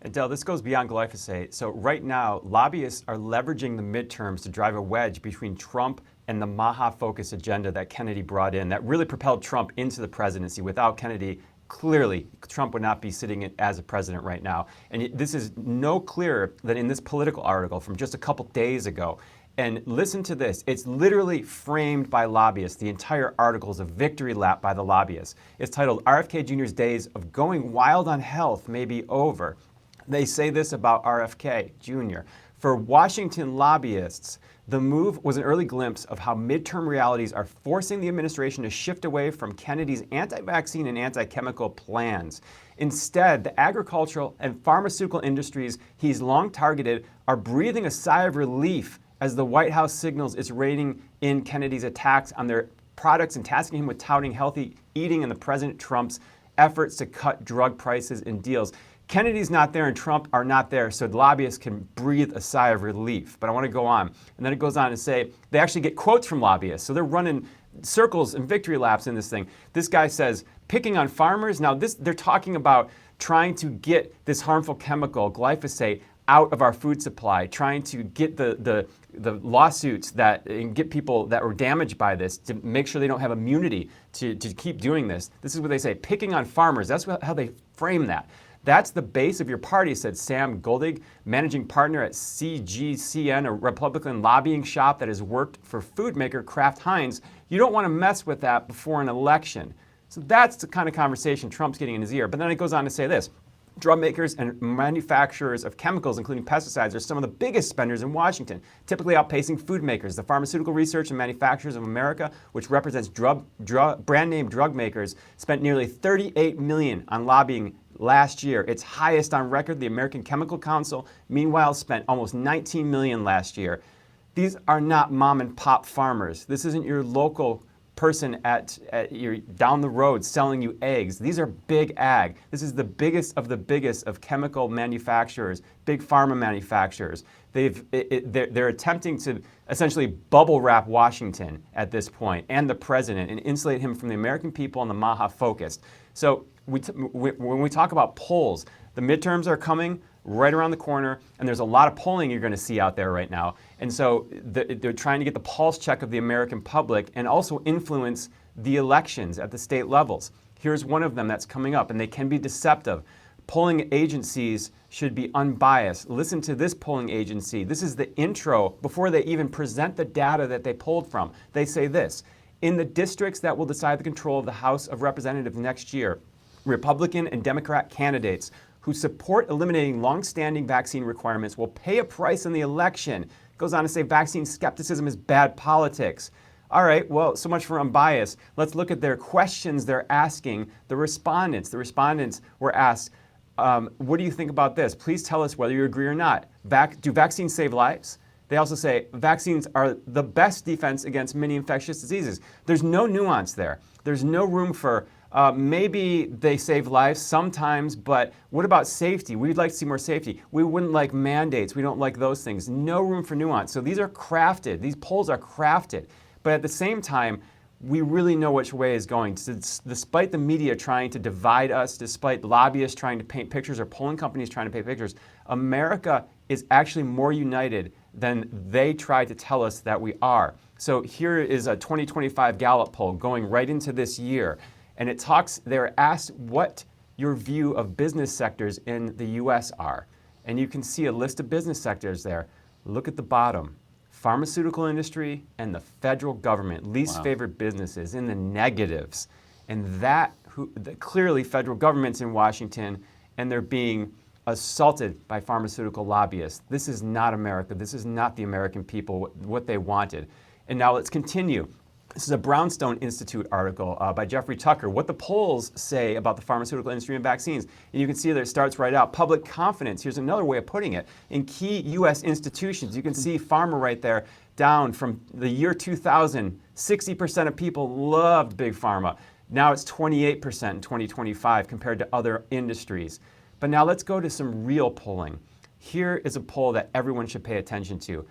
Adele, this goes beyond glyphosate. So right now, lobbyists are leveraging the midterms to drive a wedge between Trump and the MAHA-focused agenda that Kennedy brought in that really propelled Trump into the presidency. Without Kennedy, clearly, Trump would not be sitting as a president right now. And this is no clearer than in this Political article from just a couple days ago. And listen to this. It's literally framed by lobbyists. The entire article is a victory lap by the lobbyists. It's titled, RFK Jr.'s days of going wild on health may be over. They say this about RFK Jr. For Washington lobbyists, the move was an early glimpse of how midterm realities are forcing the administration to shift away from Kennedy's anti-vaccine and anti-chemical plans. Instead, the agricultural and pharmaceutical industries he's long targeted are breathing a sigh of relief as the White House signals it's reining in Kennedy's attacks on their products and tasking him with touting healthy eating and the President Trump's efforts to cut drug prices and deals. Kennedy's not there and Trump are not there, so the lobbyists can breathe a sigh of relief. But I want to go on. And then it goes on to say they actually get quotes from lobbyists. So they're running circles and victory laps in this thing. This guy says, picking on farmers. Now, they're talking about trying to get this harmful chemical, glyphosate, out of our food supply, trying to get the lawsuits and get people that were damaged by this to make sure they don't have immunity to keep doing this. This is what they say, picking on farmers. That's how they frame that. That's the base of your party, said Sam Goldig, managing partner at CGCN, a Republican lobbying shop that has worked for food maker Kraft Heinz. You don't want to mess with that before an election. So that's the kind of conversation Trump's getting in his ear. But then it goes on to say this. Drug makers and manufacturers of chemicals, including pesticides, are some of the biggest spenders in Washington, typically outpacing food makers. The Pharmaceutical Research and Manufacturers of America, which represents brand name drug makers, spent nearly $38 million on lobbying last year, its highest on record. The American Chemical Council, meanwhile, spent almost $19 million last year. These are not mom and pop farmers. This isn't your local person at your down the road selling you eggs. These are big ag. This is the biggest of chemical manufacturers, big pharma manufacturers. They're attempting to essentially bubble wrap Washington at this point and the president and insulate him from the American people and the MAHA focused. So when we talk about polls, the midterms are coming right around the corner, and there's a lot of polling you're going to see out there right now. And so they're trying to get the pulse check of the American public and also influence the elections at the state levels. Here's one of them that's coming up, and they can be deceptive. Polling agencies should be unbiased. Listen to this polling agency. This is the intro before they even present the data that they polled from. They say this: in the districts that will decide the control of the House of Representatives next year, Republican and Democrat candidates who support eliminating long-standing vaccine requirements will pay a price in the election. It goes on to say vaccine skepticism is bad politics. All right, well, so much for unbiased. Let's look at their questions they're asking the respondents. The respondents were asked, what do you think about this? Please tell us whether you agree or not. Do vaccines save lives? They also say vaccines are the best defense against many infectious diseases. There's no nuance there. There's no room for maybe they save lives sometimes, but what about safety? We'd like to see more safety. We wouldn't like mandates. We don't like those things. No room for nuance. So these are crafted. These polls are crafted. But at the same time, we really know which way is going. Despite the media trying to divide us, despite lobbyists trying to paint pictures or polling companies trying to paint pictures, America is actually more united than they try to tell us that we are. So here is a 2025 Gallup poll going right into this year. And it talks, they're asked what your view of business sectors in the U.S. are. And you can see a list of business sectors there. Look at the bottom. Pharmaceutical industry and the federal government, least favored businesses, in the negatives. And clearly federal government's in Washington, and they're being assaulted by pharmaceutical lobbyists. This is not America. This is not the American people, what they wanted. And now let's continue. This is a Brownstone Institute article by Jeffrey Tucker, what the polls say about the pharmaceutical industry and vaccines. And you can see that it starts right out. Public confidence, here's another way of putting it. In key U.S. institutions, you can see pharma right there, down from the year 2000, 60% of people loved big pharma. Now it's 28% in 2025 compared to other industries. But now let's go to some real polling. Here is a poll that everyone should pay attention to.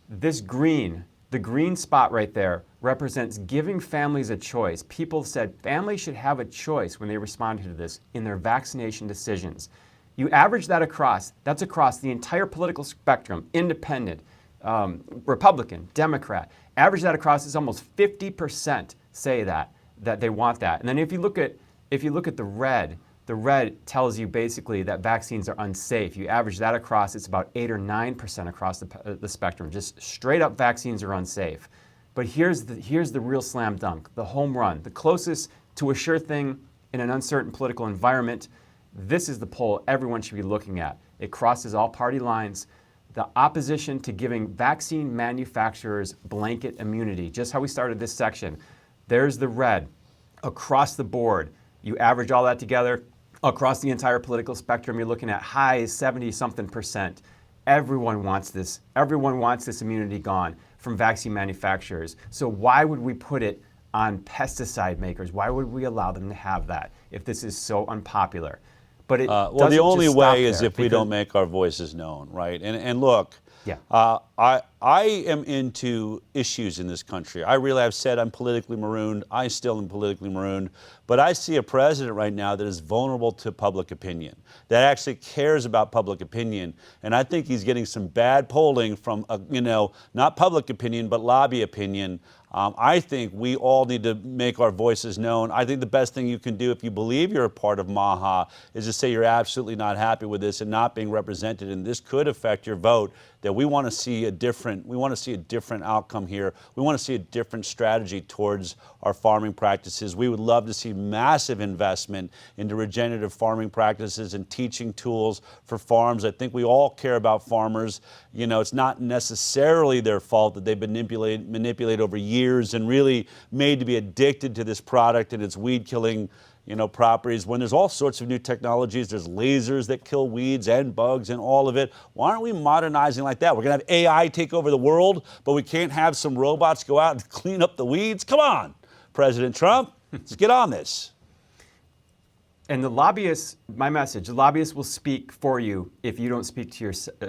This green, the green spot right there, represents giving families a choice. People said families should have a choice when they responded to this in their vaccination decisions. You average that across, that's across the entire political spectrum, independent, Republican, Democrat. Average that across, is almost 50% say that they want that. And then if you look at the red tells you basically that vaccines are unsafe. You average that across, it's about 8 or 9% across the spectrum. Just straight up vaccines are unsafe. But here's the real slam dunk, the home run, the closest to a sure thing in an uncertain political environment. This is the poll everyone should be looking at. It crosses all party lines. The opposition to giving vaccine manufacturers blanket immunity, just how we started this section. There's the red across the board. You average all that together, across the entire political spectrum, you're looking at high 70-something%. Everyone wants this. Everyone wants this immunity gone from vaccine manufacturers. So why would we put it on pesticide makers. Why would we allow them to have that if this is so unpopular? But it well, the only way is if we because- don't make our voices known, right? And look, Yeah. I am into issues in this country. I really have said I'm politically marooned. I still am politically marooned. But I see a president right now that is vulnerable to public opinion, that actually cares about public opinion. And I think he's getting some bad polling from, not public opinion, but lobby opinion. I think we all need to make our voices known. I think the best thing you can do if you believe you're a part of MAHA is to say you're absolutely not happy with this and not being represented, and this could affect your vote. That we want to see a different outcome here. We want to see a different strategy towards our farming practices. We would love to see massive investment into regenerative farming practices and teaching tools for farms. I think we all care about farmers. It's not necessarily their fault that they've been manipulated over years and really made to be addicted to this product and its weed killing properties. When there's all sorts of new technologies, there's lasers that kill weeds and bugs and all of it. Why aren't we modernizing like that? We're going to have AI take over the world, but we can't have some robots go out and clean up the weeds? Come on, President Trump, let's get on this. And the lobbyists, my message, the lobbyists will speak for you if you don't speak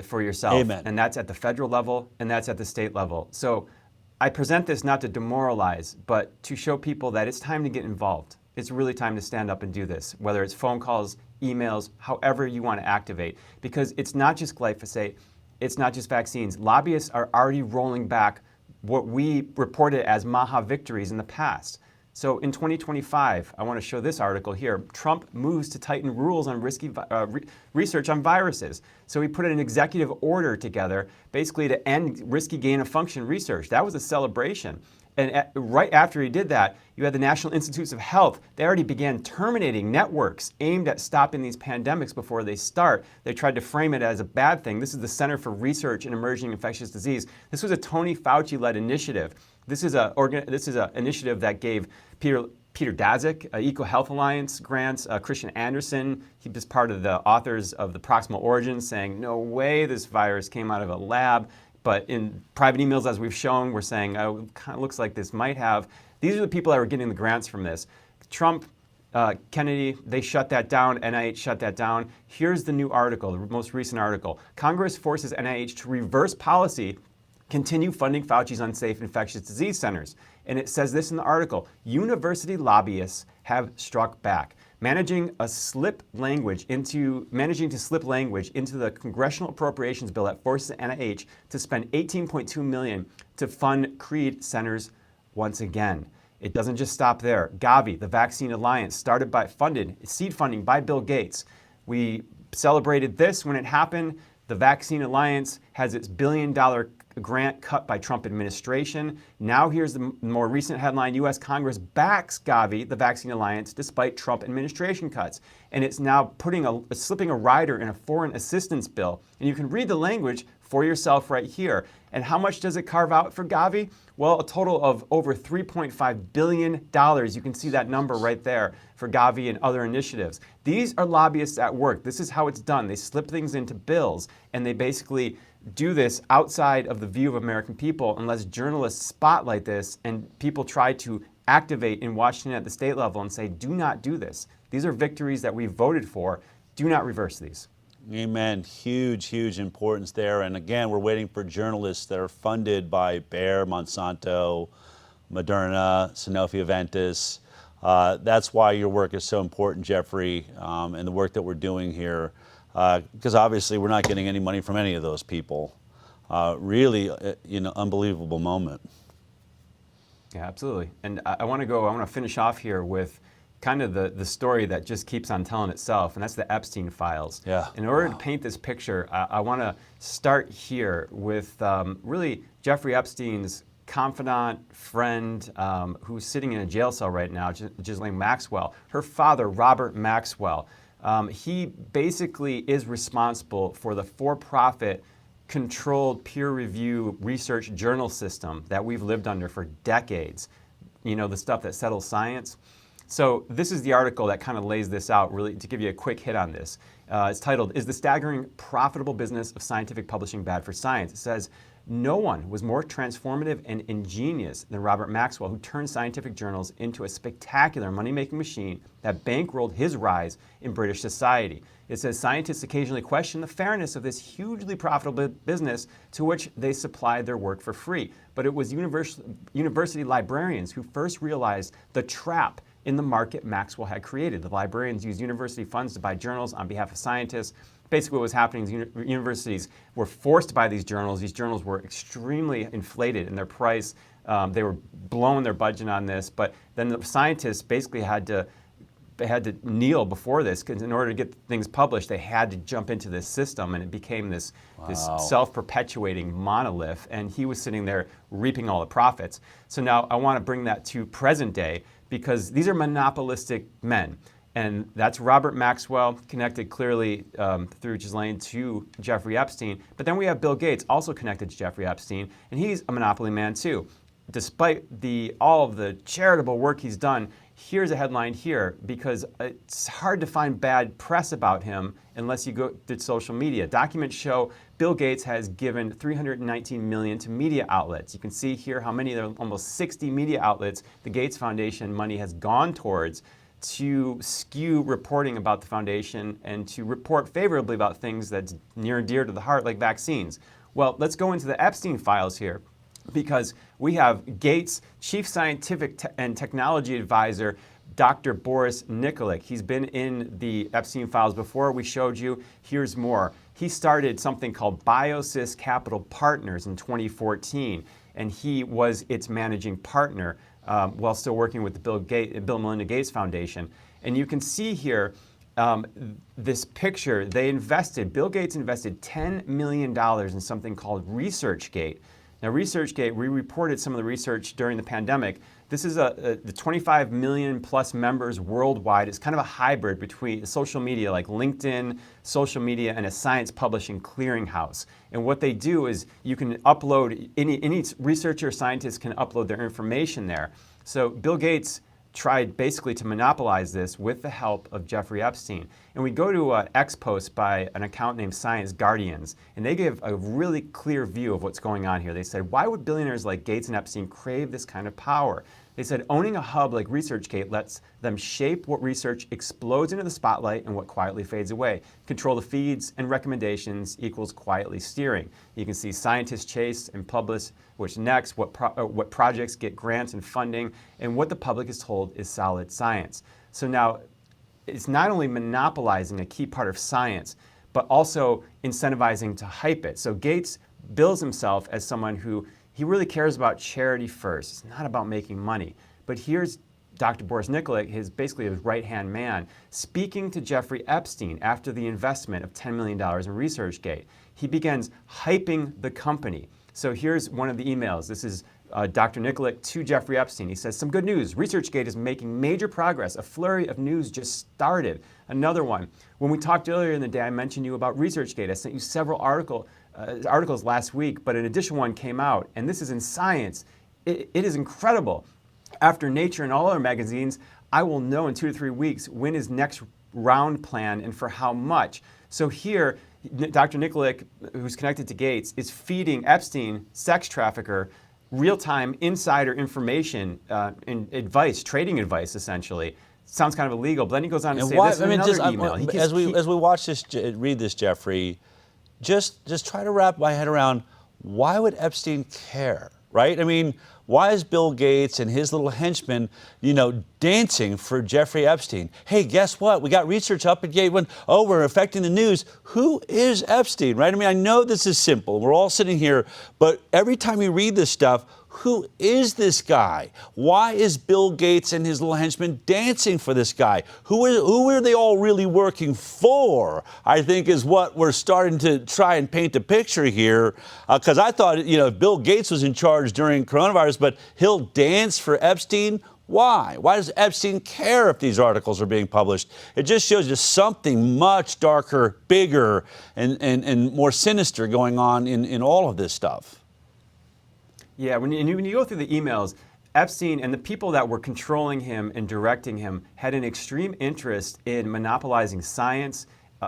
for yourself. Amen. And that's at the federal level and that's at the state level. So I present this not to demoralize, but to show people that it's time to get involved. It's really time to stand up and do this, whether it's phone calls, emails, however you want to activate. Because it's not just glyphosate, it's not just vaccines. Lobbyists are already rolling back what we reported as MAHA victories in the past. So in 2025, I want to show this article here. Trump moves to tighten rules on risky research on viruses. So he put an executive order together basically to end risky gain-of-function research. That was a celebration. And right after he did that, you had the National Institutes of Health. They already began terminating networks aimed at stopping these pandemics before they start. They tried to frame it as a bad thing. This is the Center for Research in Emerging Infectious Disease. This was a Tony Fauci-led initiative. This is an initiative that gave Peter Daszak, EcoHealth Alliance grants, Christian Anderson, he was part of the authors of The Proximal Origins, saying, no way this virus came out of a lab. But in private emails, as we've shown, we're saying, oh, it kind of looks like this might have. These are the people that were getting the grants from this. Trump, Kennedy, they shut that down. NIH shut that down. Here's the new article, the most recent article. Congress forces NIH to reverse policy, continue funding Fauci's unsafe infectious disease centers. And it says this in the article, university lobbyists have struck back. Managing to slip language into the congressional appropriations bill that forces NIH to spend $18.2 million to fund Creed centers once again. It doesn't just stop there. Gavi, the Vaccine Alliance, seed funding by Bill Gates. We celebrated this when it happened. The Vaccine Alliance has its $1 billion grant cut by Trump administration. Now here's the more recent headline. U.S. Congress backs Gavi, the Vaccine Alliance, despite Trump administration cuts. And it's now slipping a rider in a foreign assistance bill. And you can read the language for yourself right here. And how much does it carve out for Gavi? Well, a total of over $3.5 billion. You can see that number right there for Gavi and other initiatives. These are lobbyists at work. This is how it's done. They slip things into bills, and they basically do this outside of the view of American people unless journalists spotlight this and people try to activate in Washington at the state level and say, do not do this. These are victories that we voted for. Do not reverse these. Amen. Huge, huge importance there. And again, we're waiting for journalists that are funded by Bayer, Monsanto, Moderna, Sanofi Aventis. That's why your work is so important, Jeffrey, and the work that we're doing here. Because obviously we're not getting any money from any of those people. Really, unbelievable moment. Yeah, absolutely. And I want to finish off here with kind of the story that just keeps on telling itself, and that's the Epstein files. Yeah. In order to paint this picture, I want to start here with really Jeffrey Epstein's confidant, friend, who's sitting in a jail cell right now, Ghislaine Maxwell. Her father, Robert Maxwell, he basically is responsible for the for-profit controlled peer review research journal system that we've lived under for decades. The stuff that settles science. So this is the article that kind of lays this out, really, to give you a quick hit on this. It's titled, Is the Staggering Profitable Business of Scientific Publishing Bad for Science? It says, No one was more transformative and ingenious than Robert Maxwell, who turned scientific journals into a spectacular money-making machine that bankrolled his rise in British society. It says scientists occasionally question the fairness of this hugely profitable business to which they supplied their work for free. But it was university librarians who first realized the trap in the market Maxwell had created. The librarians used university funds to buy journals on behalf of scientists. Basically what was happening is universities were forced to buy these journals. These journals were extremely inflated in their price. They were blowing their budget on this, but then the scientists basically had to kneel before this, because in order to get things published, they had to jump into this system, and it became this self-perpetuating monolith, and he was sitting there reaping all the profits. So now I want to bring that to present day, because these are monopolistic men. And that's Robert Maxwell, connected clearly through Ghislaine to Jeffrey Epstein. But then we have Bill Gates, also connected to Jeffrey Epstein, and he's a monopoly man too. Despite all of the charitable work he's done, here's a headline here, because it's hard to find bad press about him unless you go to social media. Documents show Bill Gates has given $319 million to media outlets. You can see here how many, there are almost 60 media outlets the Gates Foundation money has gone towards to skew reporting about the foundation and to report favorably about things that's near and dear to the heart, like vaccines. Well, let's go into the Epstein files here, because we have Gates' chief scientific and technology advisor, Dr. Boris Nikolic. He's been in the Epstein files before. We showed you. Here's more. He started something called Biosys Capital Partners in 2014, and he was its managing partner while still working with the Bill and Melinda Gates Foundation. And you can see here this picture. Bill Gates invested $10 million in something called ResearchGate. Now, ResearchGate, we reported some of the research during the pandemic. This is the 25 million plus members worldwide. It's kind of a hybrid between social media like LinkedIn, social media, and a science publishing clearinghouse. And what they do is you can upload, any researcher or scientist can upload their information there. So Bill Gates tried basically to monopolize this with the help of Jeffrey Epstein. And we go to an X post by an account named Science Guardians, and they give a really clear view of what's going on here. They said, why would billionaires like Gates and Epstein crave this kind of power? They said owning a hub like ResearchGate lets them shape what research explodes into the spotlight and what quietly fades away. Control the feeds and recommendations equals quietly steering. You can see scientists chase and publish what's next, what projects get grants and funding, and what the public is told is solid science. So now it's not only monopolizing a key part of science, but also incentivizing to hype it. So Gates bills himself as someone who he really cares about charity first. It's not about making money. But here's Dr. Boris Nikolic, basically his right-hand man, speaking to Jeffrey Epstein after the investment of $10 million in ResearchGate. He begins hyping the company. So here's one of the emails. This is Dr. Nikolic to Jeffrey Epstein. He says, some good news. ResearchGate is making major progress. A flurry of news just started. Another one. When we talked earlier in the day, I mentioned you about ResearchGate. I sent you several articles last week, but an additional one came out, and this is in Science. It is incredible. After Nature and all other magazines, I will know in 2 to 3 weeks when his next round plan and for how much. So here, Dr. Nikolic, who's connected to Gates, is feeding Epstein, sex trafficker, real-time insider information and advice, trading advice, essentially. Sounds kind of illegal, but then he goes on to say this in another email. As we watch this, read this, Jeffrey, just try to wrap my head around, why would Epstein care, right? I mean, why is Bill Gates and his little henchmen, dancing for Jeffrey Epstein? Hey, guess what? We got research up at Gate 1. Oh, we're affecting the news. Who is Epstein, right? I mean, I know this is simple. We're all sitting here, but every time we read this stuff, who is this guy? Why is Bill Gates and his little henchmen dancing for this guy? Who are they all really working for? I think is what we're starting to try and paint a picture here. Because I thought, if Bill Gates was in charge during coronavirus, but he'll dance for Epstein. Why? Why does Epstein care if these articles are being published? It just shows you something much darker, bigger, and more sinister going on in all of this stuff. Yeah, when you go through the emails, Epstein and the people that were controlling him and directing him had an extreme interest in monopolizing science,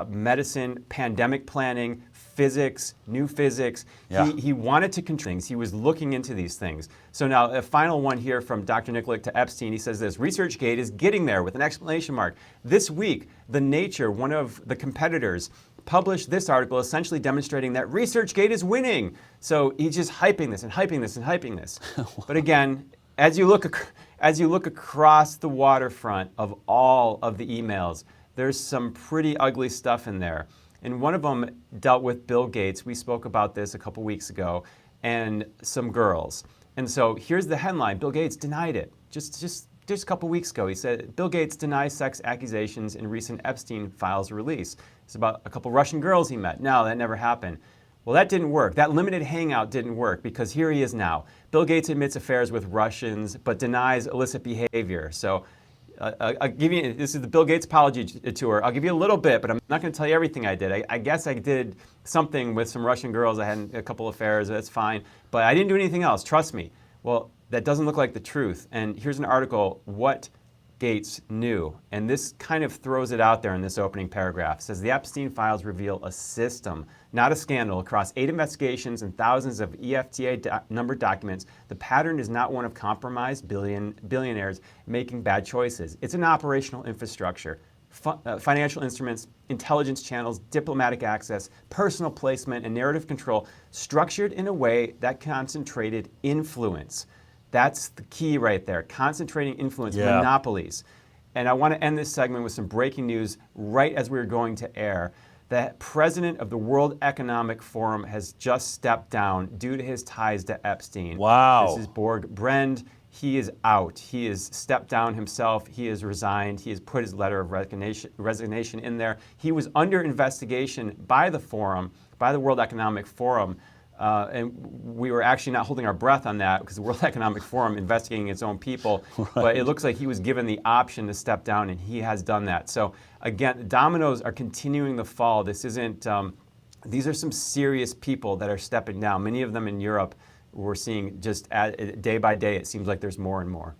medicine, pandemic planning, physics, new physics. Yeah. He wanted to control things. He was looking into these things. So now a final one here from Dr. Nikolic to Epstein. He says this: ResearchGate is getting there with an exclamation mark. This week, The Nature, one of the competitors, published this article essentially demonstrating that ResearchGate is winning. So he's just hyping this and hyping this and hyping this. But again, as you look across the waterfront of all of the emails, there's some pretty ugly stuff in there. And one of them dealt with Bill Gates. We spoke about this a couple weeks ago, and some girls. And so here's the headline: Bill Gates denied it. Just a couple weeks ago, he said Bill Gates denies sex accusations in recent Epstein files release. It's about a couple Russian girls he met. No, that never happened. Well, that didn't work. That limited hangout didn't work, because here he is now. Bill Gates admits affairs with Russians, but denies illicit behavior. So I'll give you, this is the Bill Gates apology tour. I'll give you a little bit, but I'm not going to tell you everything I did. I guess I did something with some Russian girls. I had a couple affairs, that's fine. But I didn't do anything else, trust me. Well, that doesn't look like the truth. And here's an article, what Gates knew. And this kind of throws it out there in this opening paragraph. It says the Epstein files reveal a system, not a scandal. Across 8 investigations and thousands of EFTA numbered documents, the pattern is not one of compromised billionaires making bad choices. It's an operational infrastructure, financial instruments, intelligence channels, diplomatic access, personal placement, and narrative control, structured in a way that concentrated influence. That's the key right there, concentrating influence, monopolies. And I want to end this segment with some breaking news right as we were going to air. The president of the World Economic Forum has just stepped down due to his ties to Epstein. Wow. This is Borg Brend. He is out. He has stepped down himself. He has resigned. He has put his letter of resignation in there. He was under investigation by the forum, by the World Economic Forum. And we were actually not holding our breath on that, because the World Economic Forum investigating its own people. Right. But it looks like he was given the option to step down, and he has done that. So again, dominoes are continuing to fall. This isn't, these are some serious people that are stepping down. Many of them in Europe. We're seeing just day by day, it seems like there's more and more.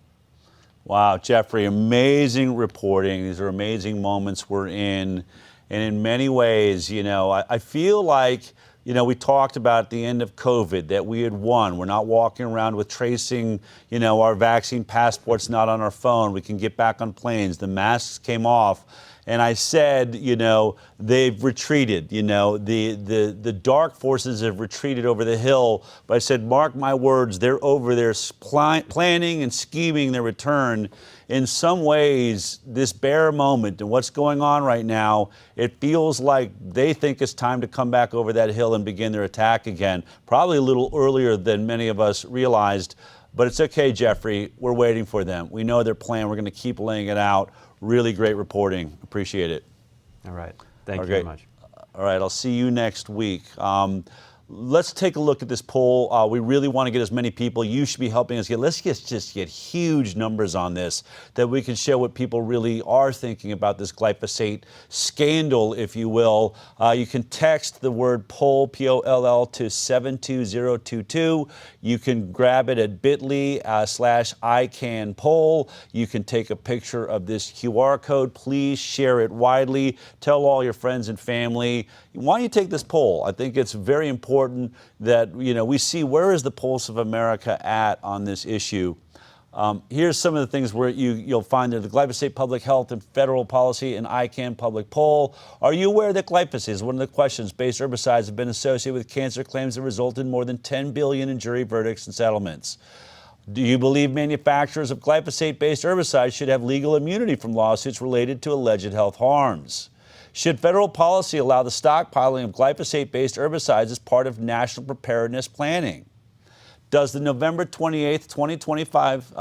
Wow, Jeffrey, amazing reporting. These are amazing moments we're in. And in many ways, you know, I feel like, you know, we talked about at the end of COVID that we had won. We're not walking around with tracing, you know, our vaccine passports not on our phone. We can get back on planes. The masks came off. And I said, you know, they've retreated. You know, the dark forces have retreated over the hill. But I said, mark my words, they're over there planning and scheming their return. In some ways, this bare moment and what's going on right now, it feels like they think it's time to come back over that hill and begin their attack again. Probably a little earlier than many of us realized. But it's okay, Jeffrey. We're waiting for them. We know their plan. We're going to keep laying it out. Really great reporting. Appreciate it. All right. Thank you very much. All right. I'll see you next week. Let's take a look at this poll. We really want to get as many people. You should be helping us get. Let's just get huge numbers on this, that we can show what people really are thinking about this glyphosate scandal, if you will. You can text the word poll, P-O-L-L, to 72022. You can grab it at bit.ly/ICANPoll. You can take a picture of this QR code. Please share it widely. Tell all your friends and family. Why don't you take this poll? I think it's very important that, you know, we see where is the pulse of America at on this issue. Here's some of the things where you'll find that the Glyphosate Public Health and Federal Policy and ICAN Public Poll. Are you aware that glyphosate is one of the questions-based herbicides have been associated with cancer claims that result in more than $10 billion in jury verdicts and settlements? Do you believe manufacturers of glyphosate-based herbicides should have legal immunity from lawsuits related to alleged health harms? Should federal policy allow the stockpiling of glyphosate-based herbicides as part of national preparedness planning? Does the November 28th, 2025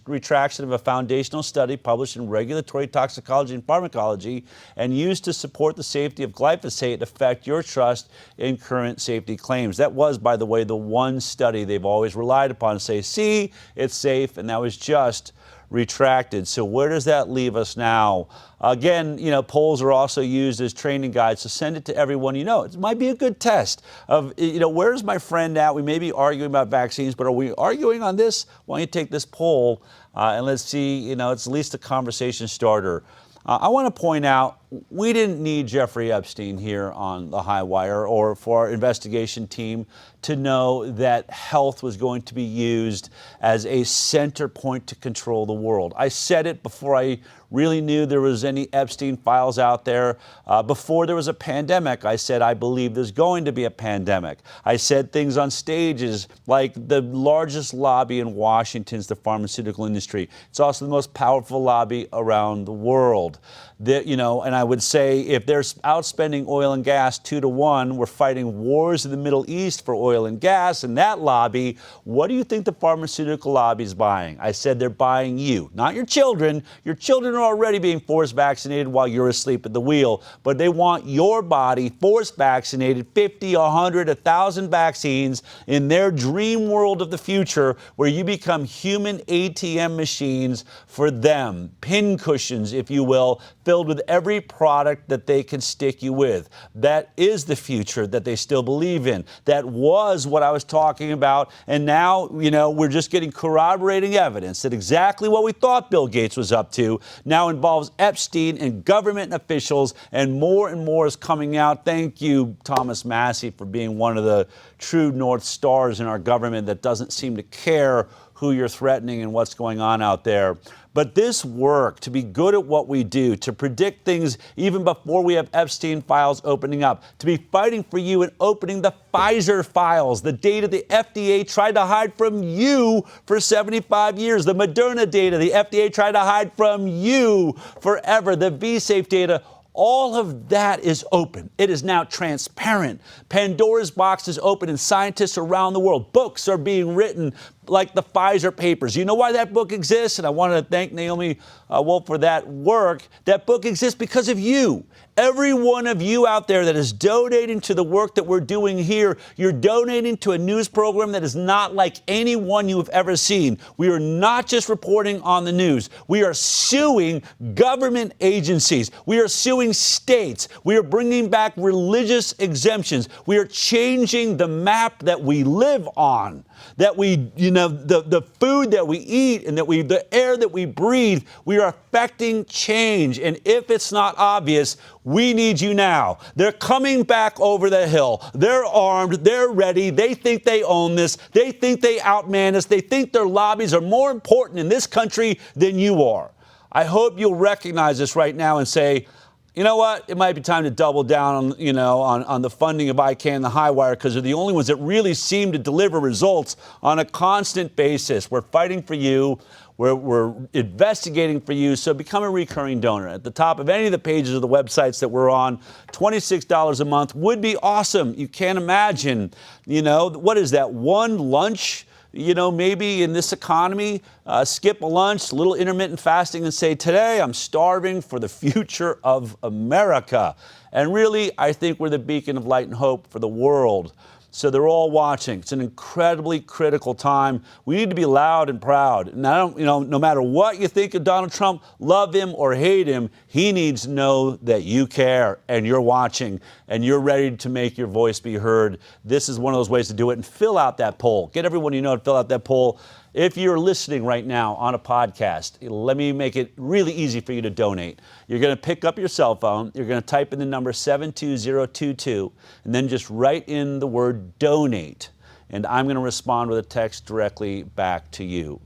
retraction of a foundational study published in Regulatory Toxicology and Pharmacology and used to support the safety of glyphosate affect your trust in current safety claims? That was, by the way, the one study they've always relied upon to say, see, it's safe, and that was just retracted. So where does that leave us now? Again, you know, polls are also used as training guides, so send it to everyone you know. It might be a good test of, you know, where's my friend at? We may be arguing about vaccines, but are we arguing on this? Why don't you take this poll and let's see, it's at least a conversation starter. I want to point out, we didn't need Jeffrey Epstein here on the HighWire or for our investigation team to know that health was going to be used as a center point to control the world. I said it before I really knew there was any Epstein files out there. Before there was a pandemic, I said I believe there's going to be a pandemic. I said things on stages like the largest lobby in Washington is the pharmaceutical industry. It's also the most powerful lobby around the world. And I would say if they're outspending oil and gas 2-to-1, we're fighting wars in the Middle East for oil and gas, and that lobby, what do you think the pharmaceutical lobby is buying? I said they're buying you, not your children. Your children are already being force vaccinated while you're asleep at the wheel, but they want your body force vaccinated, 50, 100, 1,000 vaccines in their dream world of the future where you become human ATM machines for them, pin cushions, if you will, filled with every product that they can stick you with. That is the future that they still believe in. That was what I was talking about. And now, we're just getting corroborating evidence that exactly what we thought Bill Gates was up to now involves Epstein and government officials, and more is coming out. Thank you, Thomas Massie, for being one of the true North Stars in our government that doesn't seem to care who you're threatening and what's going on out there. But this work, to be good at what we do, to predict things even before we have Epstein files opening up, to be fighting for you and opening the Pfizer files, the data the FDA tried to hide from you for 75 years, the Moderna data the FDA tried to hide from you forever, the V-Safe data. All of that is open. It is now transparent. Pandora's box is open, and scientists around the world, books are being written like the Pfizer papers. You know why that book exists? And I wanted to thank Naomi Wolf for that work. That book exists because of you. Every one of you out there that is donating to the work that we're doing here, you're donating to a news program that is not like any one you have ever seen. We are not just reporting on the news. We are suing government agencies. We are suing states. We are bringing back religious exemptions. We are changing the map that we live on, that we, the food that we eat and the air that we breathe. We are affecting change. And if it's not obvious, we need you now. They're coming back over the hill. They're armed. They're ready. They think they own this. They think they outman us. They think their lobbies are more important in this country than you are. I hope you'll recognize this right now and say, you know what? It might be time to double down on the funding of ICANN, the HighWire, because they're the only ones that really seem to deliver results on a constant basis. We're fighting for you. We're investigating for you, so become a recurring donor. At the top of any of the pages of the websites that we're on, $26 a month would be awesome. You can't imagine, what is that, one lunch? Maybe in this economy, skip a lunch, a little intermittent fasting and say, today I'm starving for the future of America. And really, I think we're the beacon of light and hope for the world. So they're all watching. It's an incredibly critical time. We need to be loud and proud. And no matter what you think of Donald Trump, love him or hate him, he needs to know that you care and you're watching and you're ready to make your voice be heard. This is one of those ways to do it. And fill out that poll. Get everyone you know to fill out that poll. If you're listening right now on a podcast, let me make it really easy for you to donate. You're going to pick up your cell phone. You're going to type in the number 72022 and then just write in the word donate. And I'm going to respond with a text directly back to you.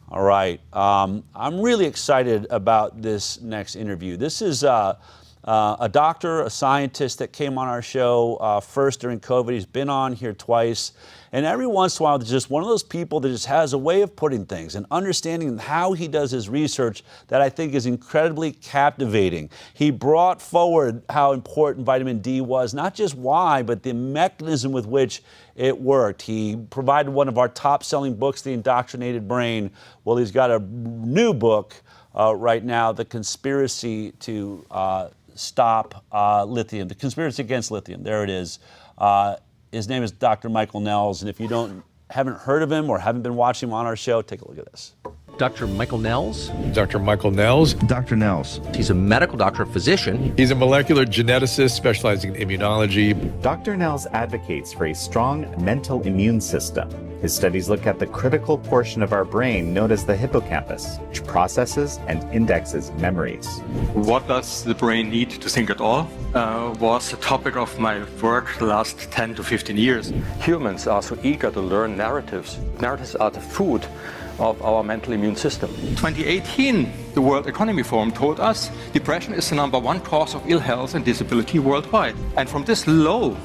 All right. I'm really excited about this next interview. This is a doctor, a scientist that came on our show first during COVID. He's been on here twice. And every once in a while, there's just one of those people that just has a way of putting things and understanding how he does his research that I think is incredibly captivating. He brought forward how important vitamin D was, not just why, but the mechanism with which it worked. He provided one of our top-selling books, The Indoctrinated Brain. Well, he's got a new book right now, The Conspiracy to Stop Lithium, The Conspiracy Against Lithium. There it is. His name is Dr. Michael Nehls, and if you haven't heard of him or haven't been watching him on our show, take a look at this. Dr. Michael Nehls. Dr. Michael Nehls. Dr. Nehls. He's a medical doctor, a physician. He's a molecular geneticist specializing in immunology. Dr. Nehls advocates for a strong mental immune system. His studies look at the critical portion of our brain known as the hippocampus, which processes and indexes memories. What does the brain need to think at all? Was the topic of my work the last 10 to 15 years. Humans are so eager to learn narratives. Narratives are the food of our mental immune system. 2018, the World Economy Forum told us depression is the #1 cause of ill health and disability worldwide. And from this low,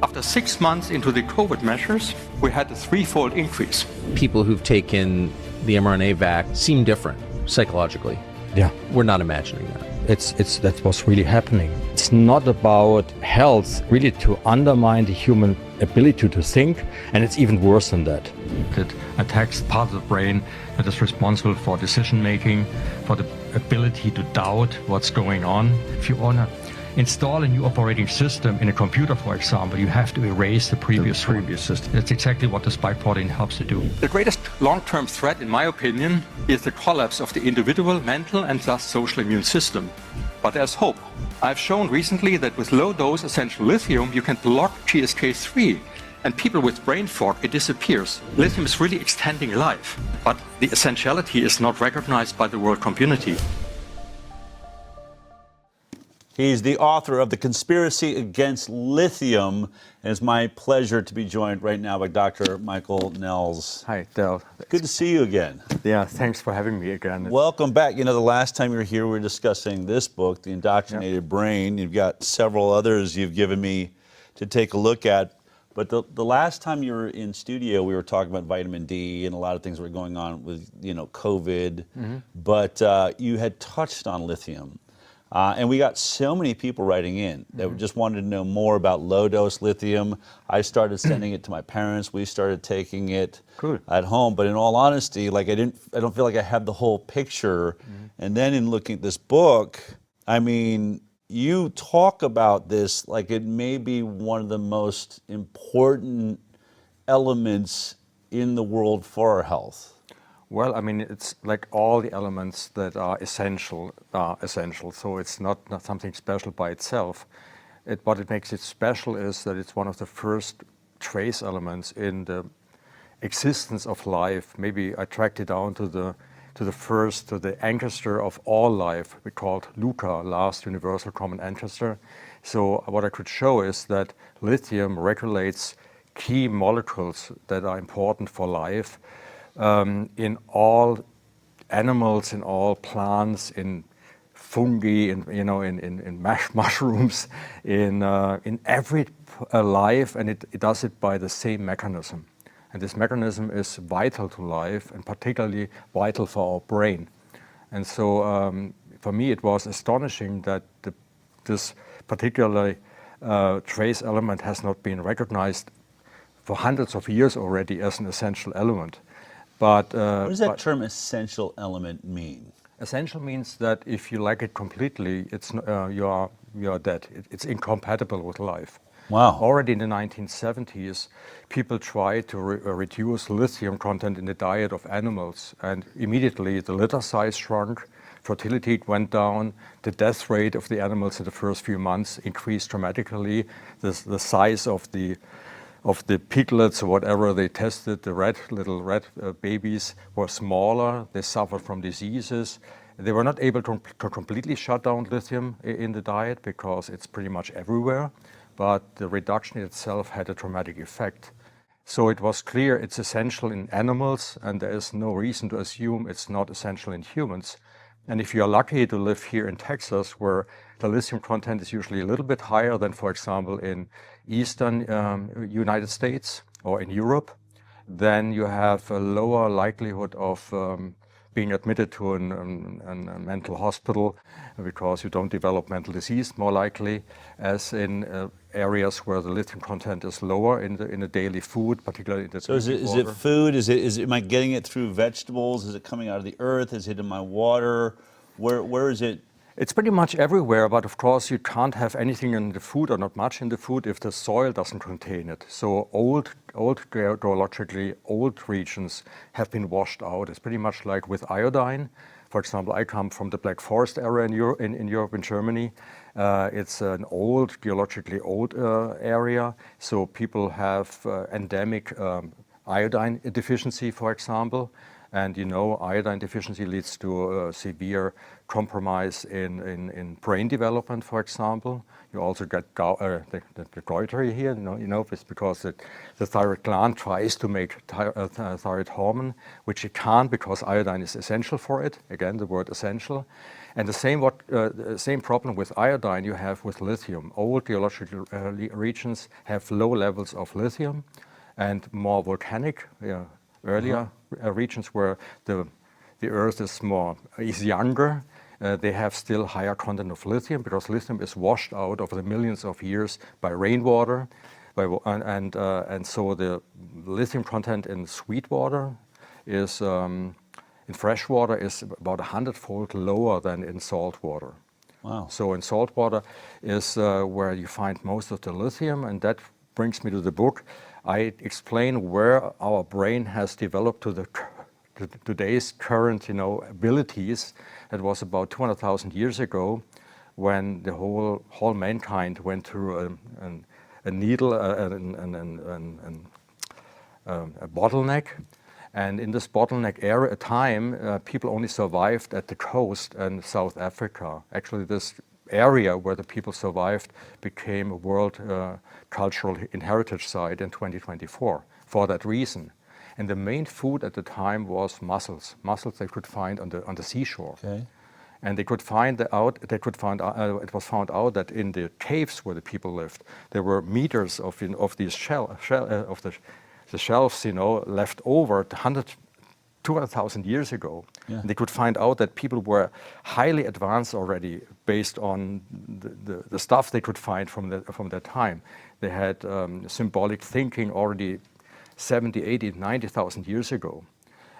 after 6 months into the COVID measures, we had a 3-fold increase. People who've taken the mRNA vac seem different psychologically. Yeah. We're not imagining that. That's what's really happening. It's not about health, really to undermine the human ability to think, and it's even worse than that. It attacks part of the brain that is responsible for decision making, for the ability to doubt what's going on. If you want to install a new operating system in a computer, for example, you have to erase the previous system. That's exactly what the spike protein helps to do. The greatest long-term threat, in my opinion, is the collapse of the individual mental and thus social immune system. But there's hope. I've shown recently that with low-dose essential lithium, you can block GSK3. And people with brain fog, it disappears. Lithium is really extending life. But the essentiality is not recognized by the world community. He's the author of The Conspiracy Against Lithium, and it's my pleasure to be joined right now by Dr. Michael Nehls. Hi, Del. Good to see you again. Yeah, thanks for having me again. Welcome back. You know, the last time you were here, we were discussing this book, The Indoctrinated Brain. You've got several others you've given me to take a look at. But the last time you were in studio, we were talking about vitamin D and a lot of things were going on with, COVID. Mm-hmm. But you had touched on lithium. And we got so many people writing in that just wanted to know more about low-dose lithium. I started sending it to my parents. We started taking it at home. But in all honesty, I don't feel like I have the whole picture. Mm-hmm. And then in looking at this book, I mean, you talk about this like it may be one of the most important elements in the world for our health. Well, I mean, it's like all the elements that are essential. So it's not something special by itself. What it makes it special is that it's one of the first trace elements in the existence of life. Maybe I tracked it down to the ancestor of all life, we called LUCA, last universal common ancestor. So what I could show is that lithium regulates key molecules that are important for life. In all animals, in all plants, in fungi, in mushrooms, in every life, and it does it by the same mechanism. And this mechanism is vital to life, and particularly vital for our brain. And so, for me, it was astonishing that this particular trace element has not been recognized for hundreds of years already as an essential element. But what does that term essential element mean? Essential means that if you lack it completely, you are dead. It's incompatible with life. Wow. Already in the 1970s, people tried to reduce lithium content in the diet of animals, and immediately the litter size shrunk, fertility went down, the death rate of the animals in the first few months increased dramatically, the size of the piglets or whatever they tested, the little red babies were smaller, they suffered from diseases. They were not able to completely shut down lithium in the diet because it's pretty much everywhere, but the reduction itself had a dramatic effect. So it was clear it's essential in animals, and there is no reason to assume it's not essential in humans. And if you're lucky to live here in Texas, where the lithium content is usually a little bit higher than, for example, in eastern United States or in Europe, then you have a lower likelihood of being admitted to a mental hospital because you don't develop mental disease more likely, as in areas where the lithium content is lower in the daily food, particularly in the So is it food? Am I getting it through vegetables? Is it coming out of the earth? Is it in my water? Where is it? It's pretty much everywhere, but of course you can't have anything in the food or not much in the food if the soil doesn't contain it. So geologically old regions have been washed out. It's pretty much like with iodine. For example, I come from the Black Forest area in Europe, in Germany. It's an old, geologically old area. So people have endemic iodine deficiency, for example. And you know, iodine deficiency leads to severe compromise in brain development, for example. You also get the goiter here, you know, it's because the thyroid gland tries to make thyroid hormone, which it can't because iodine is essential for it. Again, the word essential. And the same problem with iodine you have with lithium. Old geological regions have low levels of lithium, and more volcanic, earlier regions where the earth is younger, they have still higher content of lithium because lithium is washed out over the millions of years by rainwater, and so the lithium content in sweet water is in fresh water is about 100-fold lower than in salt water. Wow! So in salt water is where you find most of the lithium, and that brings me to the book. I explain where our brain has developed to today's current, abilities. It was about 200,000 years ago when the whole mankind went through a needle, a bottleneck. And in this bottleneck era, time, people only survived at the coast and South Africa. Actually, this area where the people survived became a World Cultural Heritage Site in 2024 for that reason. And the main food at the time was mussels they could find on the seashore. Okay. And it was found out that in the caves where the people lived, there were meters of these the shelves, left over 200,000 years ago. Yeah. They could find out that people were highly advanced already based on the stuff they could find from that time. They had symbolic thinking already 70, 80, 90,000 years ago.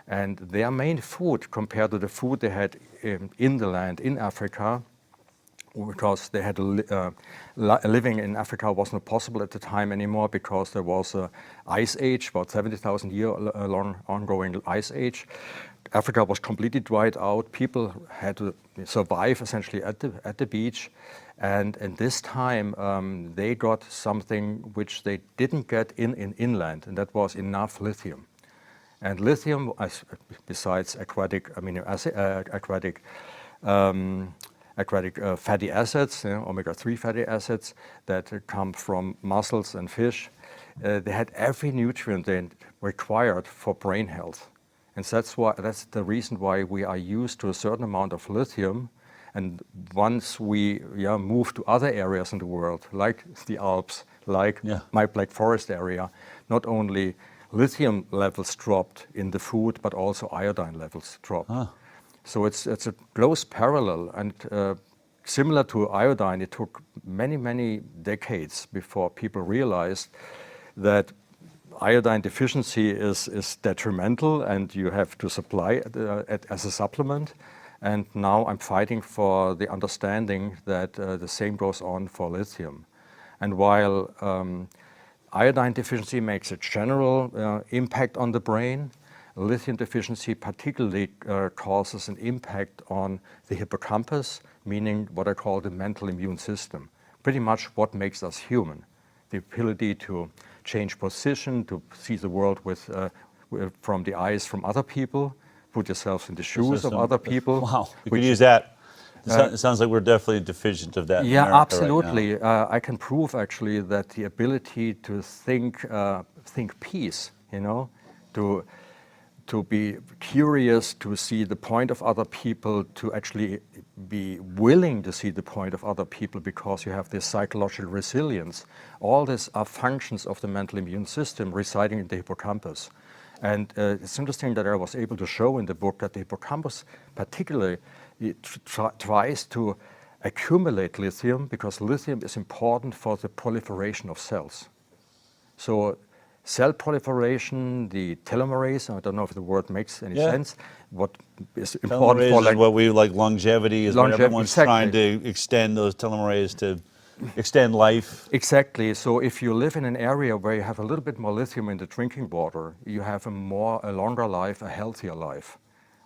And their main food compared to the food they had in the land in Africa, because they had living in Africa was not possible at the time anymore because there was an ice age, about 70,000 year long ongoing ice age. Africa was completely dried out. People had to survive essentially at the beach. And this time they got something which they didn't get in inland, and that was enough lithium. And lithium, besides aquatic fatty acids, omega-3 fatty acids that come from mussels and fish, they had every nutrient they required for brain health. And that's the reason why we are used to a certain amount of lithium. And once we move to other areas in the world, like the Alps, like my Black Forest area, not only lithium levels dropped in the food, but also iodine levels dropped. So it's a close parallel, and similar to iodine, it took many, many decades before people realized that iodine deficiency is detrimental and you have to supply it as a supplement. And now I'm fighting for the understanding that the same goes on for lithium. And while iodine deficiency makes a general impact on the brain, lithium deficiency particularly causes an impact on the hippocampus, meaning what I call the mental immune system. Pretty much what makes us human. The ability to change position, to see the world from the eyes from other people, put yourself in the shoes of other people. Wow, we could use that. It sounds like we're definitely deficient of that. Yeah, in America absolutely. Right now. I can prove actually that the ability to think peace, to be curious, to see the point of other people, to actually be willing to see the point of other people because you have this psychological resilience. All these are functions of the mental immune system residing in the hippocampus. And it's interesting that I was able to show in the book that the hippocampus particularly tries to accumulate lithium because lithium is important for the proliferation of cells. So cell proliferation, the telomerase. I don't know if the word makes any sense. What is important telomerase is what we like longevity is when everyone's trying to extend those telomerase to extend life. Exactly. So if you live in an area where you have a little bit more lithium in the drinking water, you have a longer life, a healthier life.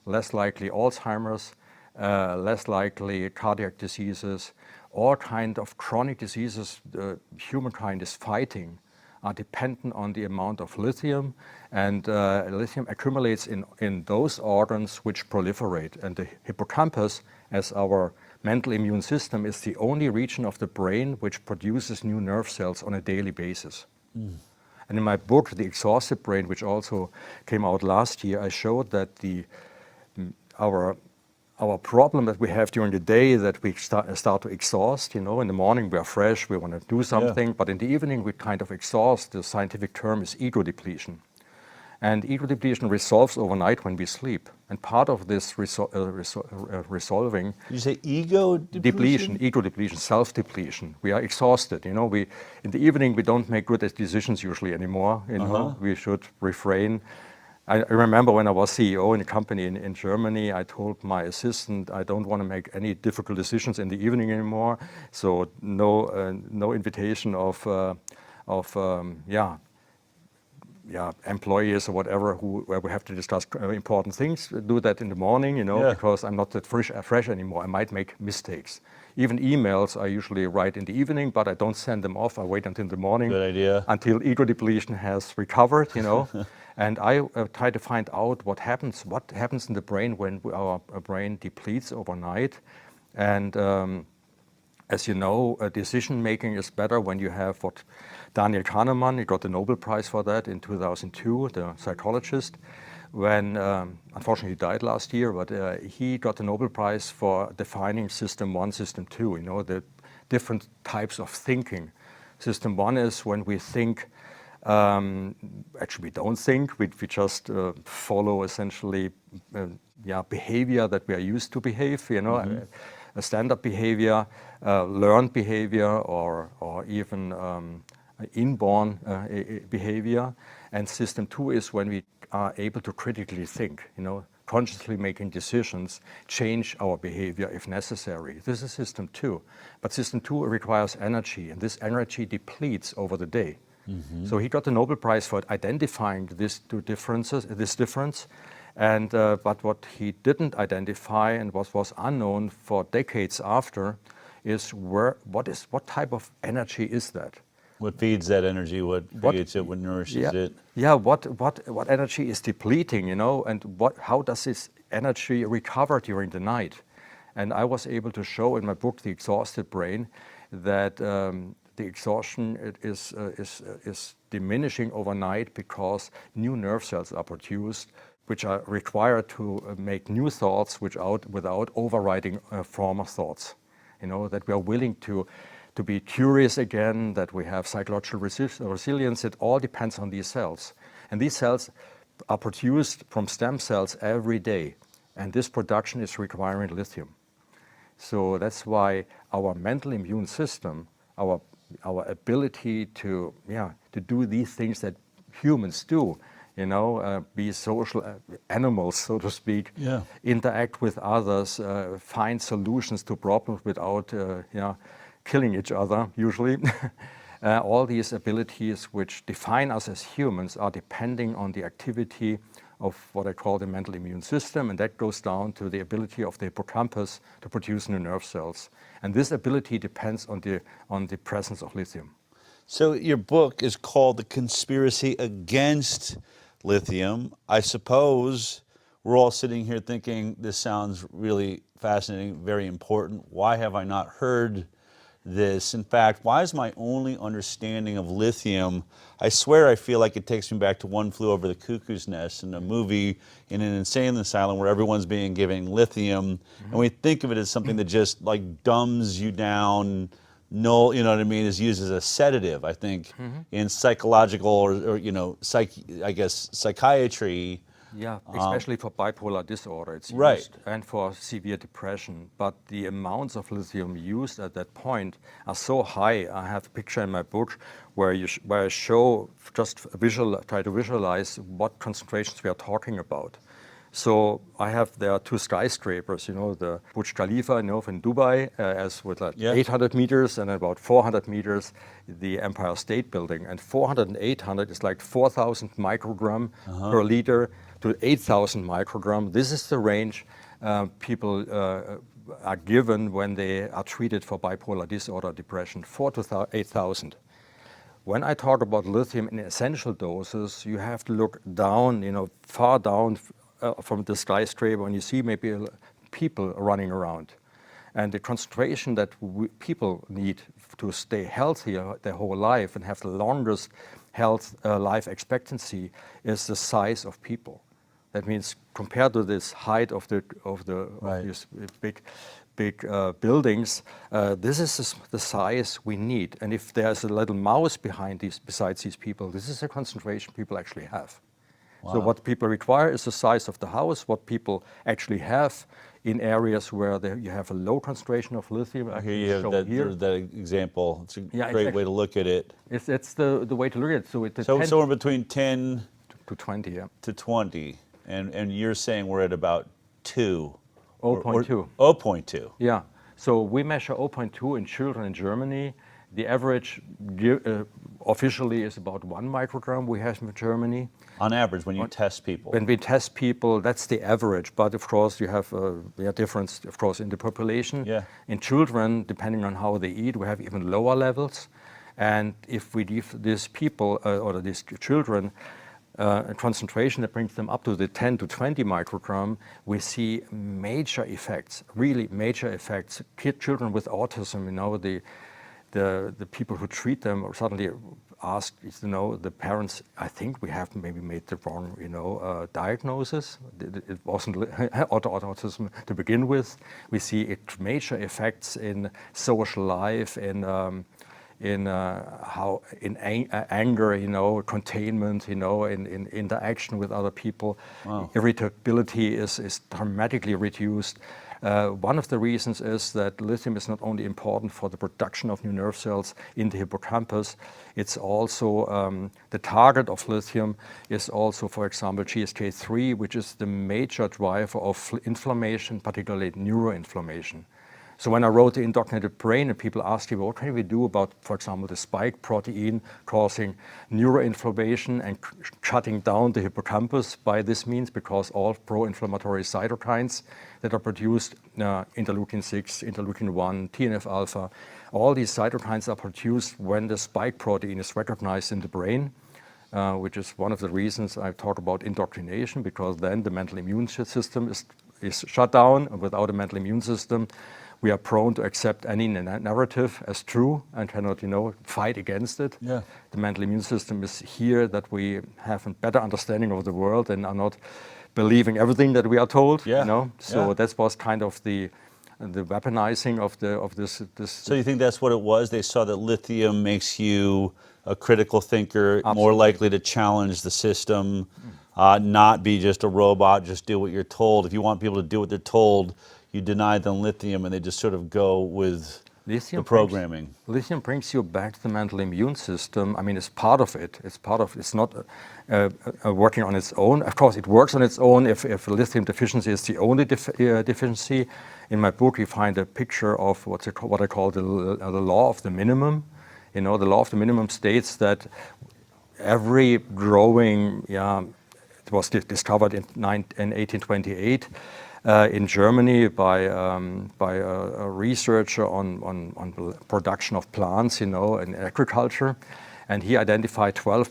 Less likely Alzheimer's, less likely cardiac diseases, all kind of chronic diseases humankind is fighting are dependent on the amount of lithium, and lithium accumulates in those organs which proliferate. And the hippocampus, as our mental immune system, is the only region of the brain which produces new nerve cells on a daily basis. And in my book, The Exhausted Brain, which also came out last year, I showed that our problem that we have during the day, that we start to exhaust. In the morning we are fresh, we want to do something, but in the evening we kind of exhaust. The scientific term is ego depletion. And ego depletion resolves overnight when we sleep. And part of this resolving... You say ego depletion? Ego depletion, self-depletion. We are exhausted. In the evening we don't make good decisions usually anymore. We should refrain. I remember when I was CEO in a company in Germany, I told my assistant, I don't want to make any difficult decisions in the evening anymore. So no invitation of employees or whatever where we have to discuss important things. Do that in the morning, because I'm not that fresh anymore. I might make mistakes. Even emails I usually write in the evening, but I don't send them off. I wait until the morning. Good idea. Until ego depletion has recovered, And I try to find out what happens in the brain when our brain depletes overnight. And as you know, decision making is better when you have what Daniel Kahneman, he got the Nobel Prize for that in 2002, the psychologist, when unfortunately he died last year, but he got the Nobel Prize for defining system 1, system 2, the different types of thinking. System 1 is when we think. Actually, we don't think. We just follow essentially, behavior that we are used to behave. A standard behavior, learned behavior, or even inborn behavior. And system 2 is when we are able to critically think. Consciously making decisions, change our behavior if necessary. This is system 2. But system 2 requires energy, and this energy depletes over the day. So he got the Nobel Prize for identifying this difference, and but what he didn't identify and was unknown for decades after is what type of energy is that? What feeds that energy? What feeds it? What nourishes it? Yeah. What energy is depleting? And how does this energy recover during the night? And I was able to show in my book, The Exhausted Brain, that the exhaustion is diminishing overnight because new nerve cells are produced, which are required to make new thoughts without overriding former thoughts. That we are willing to be curious again, that we have psychological resilience. It all depends on these cells. And these cells are produced from stem cells every day. And this production is requiring lithium. So that's why our mental immune system, our ability to do these things that humans do, be social animals, so to speak, interact with others, find solutions to problems without killing each other, usually. All these abilities which define us as humans are depending on the activity of what I call the mental immune system, and that goes down to the ability of the hippocampus to produce new nerve cells. And this ability depends on the presence of lithium. So your book is called The Conspiracy Against Lithium. I suppose we're all sitting here thinking this sounds really fascinating, very important. Why have I not heard this? In fact, why is my only understanding of lithium, I swear I feel like it takes me back to One Flew Over the Cuckoo's Nest, in a movie in an insane asylum where everyone's being given lithium, and we think of it as something that just like dumbs you down, is used as a sedative, I think, in psychological or psychiatry. Yeah, especially for bipolar disorder, it's used, Right. and for severe depression. But the amounts of lithium used at that point are so high. I have a picture in my book where I show, try to visualize what concentrations we are talking about. So there are two skyscrapers, the Burj Khalifa, in Dubai, as with 800 meters, and about 400 meters, the Empire State Building. And 400 and 800 is like 4,000 microgram per liter to 8,000 microgram. This is the range people are given when they are treated for bipolar disorder, depression, 4,000 to 8,000. When I talk about lithium in essential doses, you have to look down, far down from the skyscraper, and you see maybe people running around. And the concentration that people need to stay healthy their whole life and have the longest life expectancy is the size of people. That means compared to this height of these big buildings, this is the size we need. And if there's a little mouse besides these people, this is the concentration people actually have. Wow. So what people require is the size of the house, what people actually have in areas where you have a low concentration of lithium. Here you have that example. It's a great way to look at it. It's the way to look at it. So somewhere between 10 to 20, yeah. To 20. And you're saying we're at about 2. 0.2. 0.2. Yeah. So we measure 0.2 in children in Germany. The average officially is about 1 microgram we have in Germany. On average, when you test people? When we test people, that's the average. But of course, you have a difference, of course, in the population. Yeah. In children, depending on how they eat, we have even lower levels. And if we give these people or these children a concentration that brings them up to the 10 to 20 microgram, we see major effects, really major effects. Children with autism, the people who treat them are suddenly asked, the parents, I think we have maybe made the wrong, diagnosis. It wasn't autism to begin with. We see major effects in social life, in anger, containment, in interaction with other people. Wow. Irritability is dramatically reduced. One of the reasons is that lithium is not only important for the production of new nerve cells in the hippocampus, it's also the target of lithium is also, for example, GSK3, which is the major driver of inflammation, particularly neuroinflammation. So when I wrote The Indoctrinated Brain, and people asked me, what can we do about, for example, the spike protein causing neuroinflammation and shutting down the hippocampus by this means, because all pro-inflammatory cytokines that are produced, interleukin-6, interleukin-1, TNF-alpha, all these cytokines are produced when the spike protein is recognized in the brain, which is one of the reasons I talk about indoctrination, because then the mental immune system is shut down, and without a mental immune system, we are prone to accept any narrative as true and cannot, fight against it. Yeah. The mental immune system is here that we have a better understanding of the world and are not believing everything that we are told. Yeah. So that was kind of the weaponizing of this. So you think that's what it was? They saw that lithium makes you a critical thinker, more likely to challenge the system, not be just a robot, just do what you're told. If you want people to do what they're told, you deny them lithium and they just sort of go with the programming. Lithium brings you back to the mental immune system. I mean, it's part of it. It's not working on its own. Of course, it works on its own if lithium deficiency is the only deficiency. In my book, you find a picture of what I call the law of the minimum. The law of the minimum states that every growing, it was discovered in 1828, in Germany by a researcher on production of plants, in agriculture, and he identified 12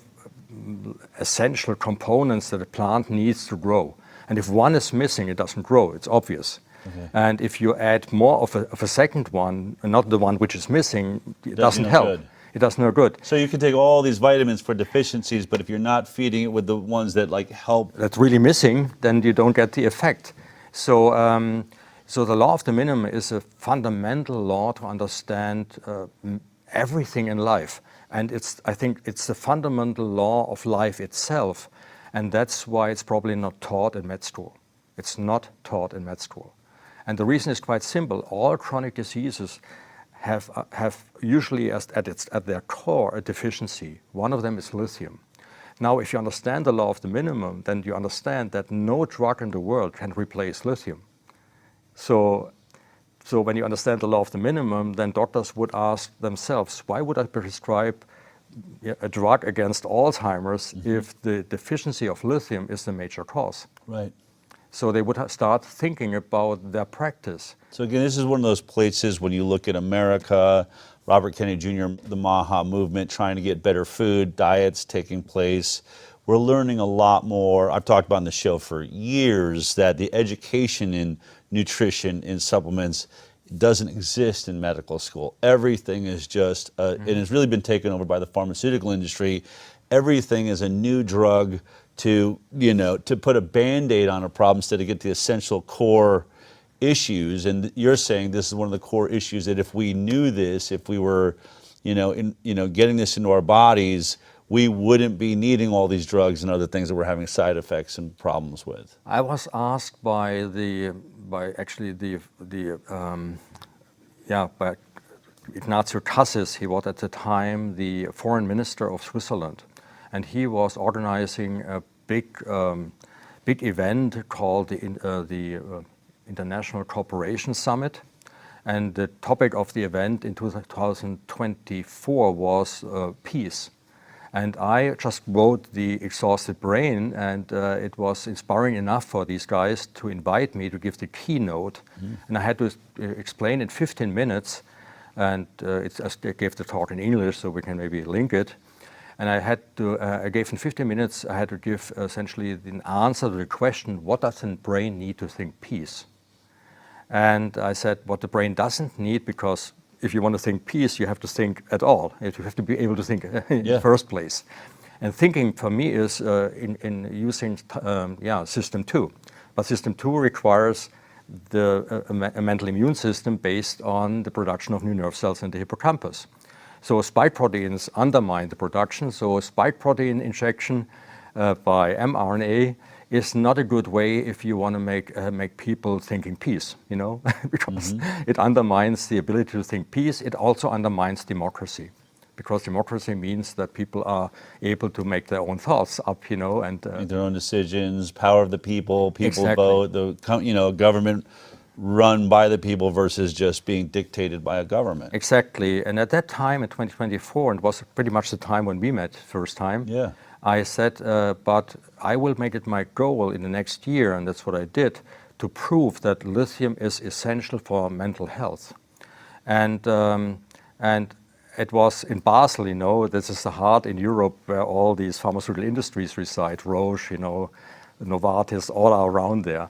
essential components that a plant needs to grow. And if one is missing, it doesn't grow. It's obvious. Okay. And if you add more of a second one, and not the one which is missing, it doesn't help. Good. It does no good. So you can take all these vitamins for deficiencies, but if you're not feeding it with the ones that help, that's really missing, then you don't get the effect. So, the law of the minimum is a fundamental law to understand everything in life, and I think it's the fundamental law of life itself. And that's why it's probably not taught in med school. It's not taught in med school. And the reason is quite simple. All chronic diseases have usually at their core a deficiency. One of them is lithium. Now, if you understand the law of the minimum, then you understand that no drug in the world can replace lithium. So when you understand the law of the minimum, then doctors would ask themselves, why would I prescribe a drug against Alzheimer's if the deficiency of lithium is the major cause? Right. So they would start thinking about their practice. So again, this is one of those places when you look at America, Robert Kennedy Jr., the MAHA movement, trying to get better food, diets taking place. We're learning a lot more. I've talked about on the show for years that the education in nutrition, in supplements, doesn't exist in medical school. Everything is just, and it's really been taken over by the pharmaceutical industry. Everything is a new drug to put a Band-Aid on a problem instead of get the essential core issues. And you're saying this is one of the core issues, that if we knew this, if we were, getting this into our bodies, we wouldn't be needing all these drugs and other things that we're having side effects and problems with. I was asked by Ignazio Cassis. He was at the time the foreign minister of Switzerland, and he was organizing a big event called the International Cooperation Summit. And the topic of the event in 2024 was peace. And I just wrote The Exhausted Brain, and it was inspiring enough for these guys to invite me to give the keynote. And I had to explain in 15 minutes, and I gave the talk in English, so we can maybe link it. And I gave in 15 minutes, I had to give essentially an answer to the question, what does the brain need to think peace? And I said, what the brain doesn't need, because if you want to think peace, you have to think at all. You have to be able to think in the first place. And thinking for me is in using system 2. But system 2 requires a mental immune system based on the production of new nerve cells in the hippocampus. So spike proteins undermine the production. So a spike protein injection by mRNA is not a good way if you want to make people think in peace, because it undermines the ability to think peace. It also undermines democracy, because democracy means that people are able to make their own thoughts up, and make their own decisions, power of the people, Exactly. vote, government run by the people versus just being dictated by a government. Exactly. And at that time in 2024, and it was pretty much the time when we met first time, I said, but I will make it my goal in the next year, and that's what I did, to prove that lithium is essential for mental health. And it was in Basel, this is the heart in Europe where all these pharmaceutical industries reside, Roche, Novartis, all are around there.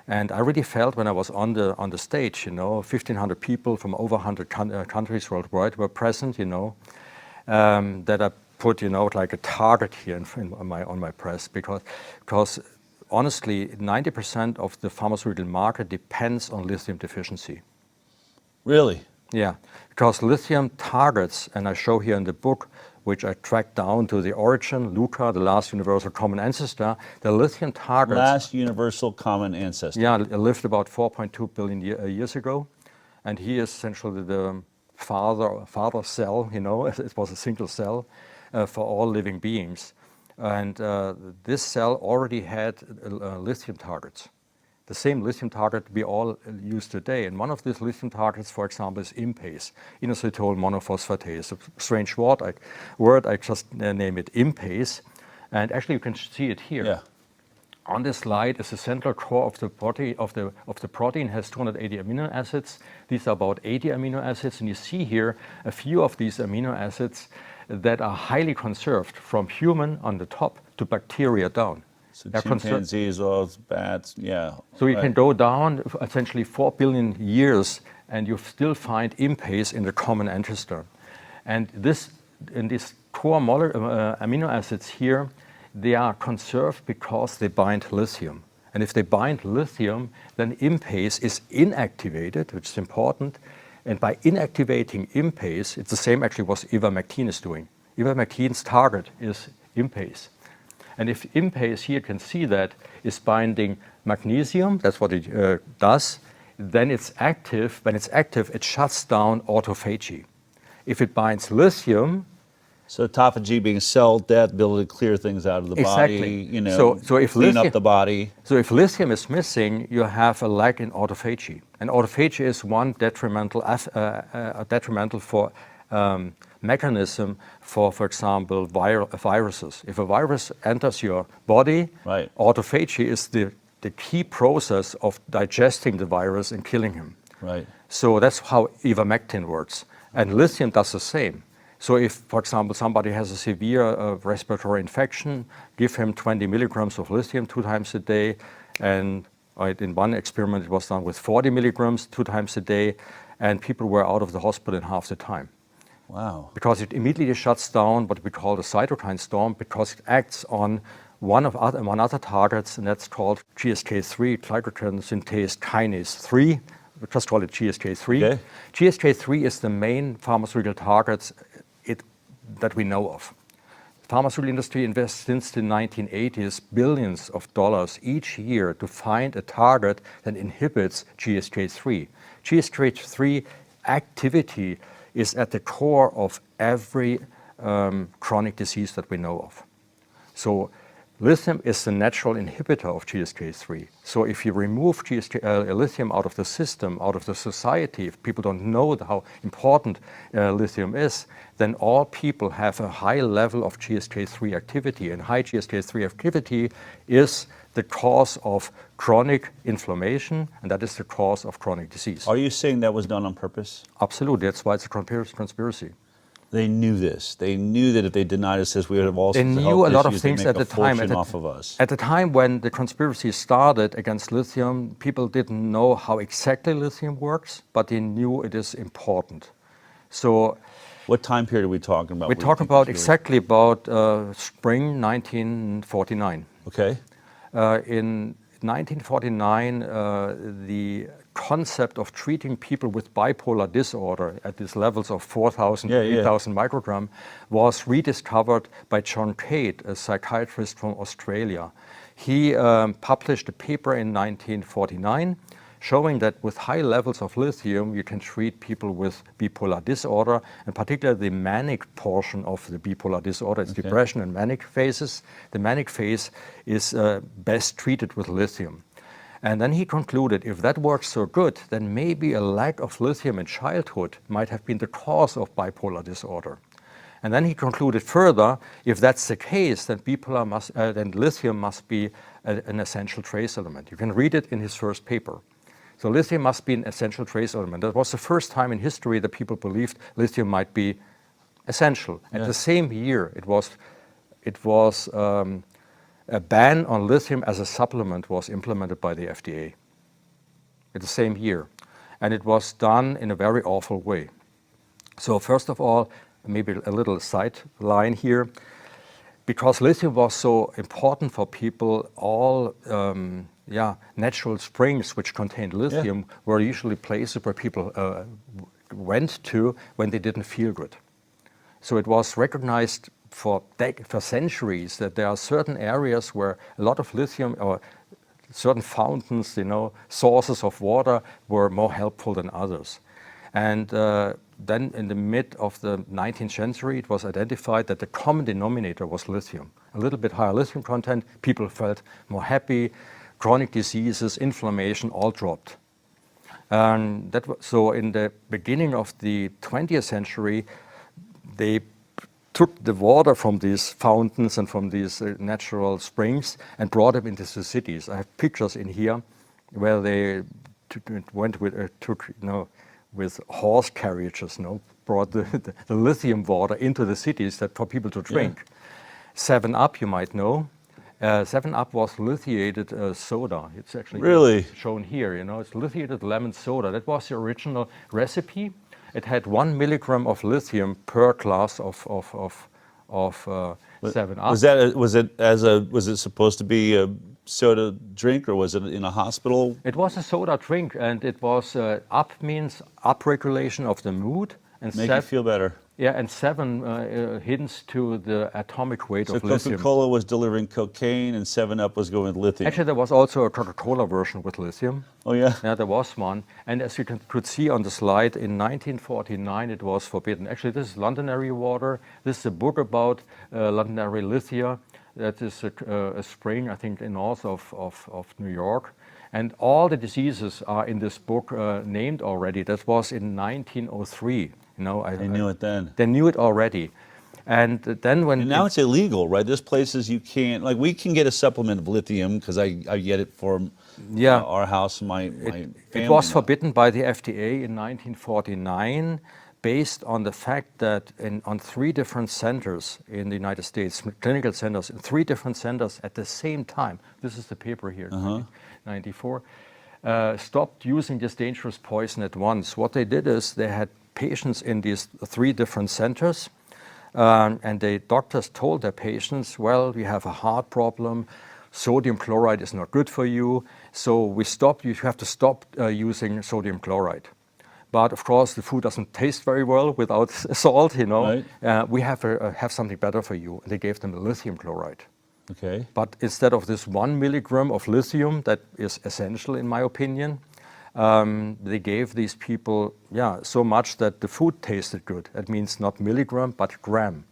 And I really felt when I was on the stage, 1,500 people from over 100 countries worldwide were present, that I put, like a target here on my press, because honestly, 90% of the pharmaceutical market depends on lithium deficiency. Really? Yeah, because lithium targets, and I show here in the book, which I tracked down to the origin, Luca, the last universal common ancestor, the lithium targets. Last universal common ancestor. Yeah, lived about 4.2 billion years ago. And he is essentially the father cell, it was a single cell for all living beings. And this cell already had lithium targets. The same lithium target we all use today. And one of these lithium targets, for example, is impase, inositol monophosphatase. A strange word, I just name it impase. And actually you can see it here. Yeah. On this slide is the central core of the protein, has 280 amino acids. These are about 80 amino acids. And you see here a few of these amino acids that are highly conserved, from human on the top to bacteria down. So chimpanzees, bats, So you can go down essentially 4 billion years and you still find impase in the common ancestor. And these core amino acids here, they are conserved because they bind lithium. And if they bind lithium, then impase is inactivated, which is important. And by inactivating impase, it's the same actually what ivermectin is doing. Ivermectin's target is impase. And if IMPACE here, you can see that, is binding magnesium, that's what it does, then it's active. When it's active, it shuts down autophagy. If it binds lithium, so autophagy being cell death, ability to clear things out of the body, you know, so if clean lithium, up the body. So if lithium is missing, you have a lack in autophagy. And autophagy is one detrimental mechanism for example, viruses. If a virus enters your body, autophagy is the key process of digesting the virus and killing him. Right. So that's how ivermectin works. And lithium does the same. So if, for example, somebody has a severe respiratory infection, give him 20 milligrams of lithium 2 times a day. And in one experiment, it was done with 40 milligrams 2 times a day. And people were out of the hospital in half the time. Wow. Because it immediately shuts down what we call the cytokine storm, because it acts on one other targets, and that's called GSK3, glycogen synthase kinase 3. We just call it GSK3. Okay. GSK3 is the main pharmaceutical targets that we know of. The pharmaceutical industry invests since the 1980s billions of dollars each year to find a target that inhibits GSK3. GSK3 activity is at the core of every chronic disease that we know of. So lithium is the natural inhibitor of GSK3. So if you remove lithium out of the system, out of the society, if people don't know how important lithium is, then all people have a high level of GSK3 activity. And high GSK3 activity is the cause of chronic inflammation, and that is the cause of chronic disease. Are you saying that was done on purpose? Absolutely. That's why it's a conspiracy. They knew this. They knew that if they denied us this, we would have all sorts They of knew health a lot of issues. things They'd at make the a time. fortune off of us. At the time when the conspiracy started against lithium, people didn't know how exactly lithium works, but they knew it is important. So, what time period are we talking about? We're talking about exactly about spring 1949. Okay. In 1949, the concept of treating people with bipolar disorder at these levels of 4,000 to 8,000 microgram was rediscovered by John Cade, a psychiatrist from Australia. He published a paper in 1949 showing that with high levels of lithium, you can treat people with bipolar disorder, and particularly the manic portion of the bipolar disorder. It's depression and manic phases. The manic phase is best treated with lithium. And then he concluded, if that works so good, then maybe a lack of lithium in childhood might have been the cause of bipolar disorder. And then he concluded further, if that's the case, then then lithium must be an essential trace element. You can read it in his first paper. So lithium must be an essential trace element. That was the first time in history that people believed lithium might be essential. And the same year, it was a ban on lithium as a supplement was implemented by the FDA. In the same year. And it was done in a very awful way. So first of all, maybe a little side line here. Because lithium was so important for people, all natural springs which contained lithium were usually places where people went to when they didn't feel good. So it was recognized for centuries that there are certain areas where a lot of lithium or certain fountains, sources of water were more helpful than others. And then in the mid of the 19th century, it was identified that the common denominator was lithium. A little bit higher lithium content, people felt more happy, chronic diseases, inflammation, all dropped. So in the beginning of the 20th century, they took the water from these fountains and from these natural springs and brought them into the cities. I have pictures in here where they with horse carriages, brought the lithium water into the cities for people to drink. 7-Up, you might know. 7-Up was lithiated soda. It's actually shown here. It's lithiated lemon soda. That was the original recipe. It had 1 milligram of lithium per glass of 7-Up. Was it supposed to be a soda drink, or was it in a hospital? It was a soda drink, and it was up means upregulation of the mood, and make you feel better. Yeah, and 7 hints to the atomic weight of So lithium. Coca-Cola was delivering cocaine and 7-Up was going with lithium. Actually, there was also a Coca-Cola version with lithium. Oh, yeah? Yeah, there was one. And as you could see on the slide, in 1949 it was forbidden. Actually, this is Londonderry water. This is a book about Londonderry lithia. That is a spring, I think, in north of New York. And all the diseases are in this book named already. That was in 1903. You know, They knew it then. They knew it already. And then when... And now it's illegal, right? There's places you can't... Like, we can get a supplement of lithium because I get it for our house and my family. It was forbidden by the FDA in 1949 based on the fact that on 3 different centers in the United States, clinical centers, in 3 different centers at the same time, this is the paper here, 1994, stopped using this dangerous poison at once. What they did is they had patients in these 3 different centers, and the doctors told their patients, well, you have a heart problem, sodium chloride is not good for you, so you have to stop using sodium chloride. But of course, the food doesn't taste very well without salt, you know. Right. We have something better for you. They gave them lithium chloride. Okay. But instead of this 1 milligram of lithium, that is essential in my opinion, they gave these people, so much that the food tasted good. That means not milligram, but gram.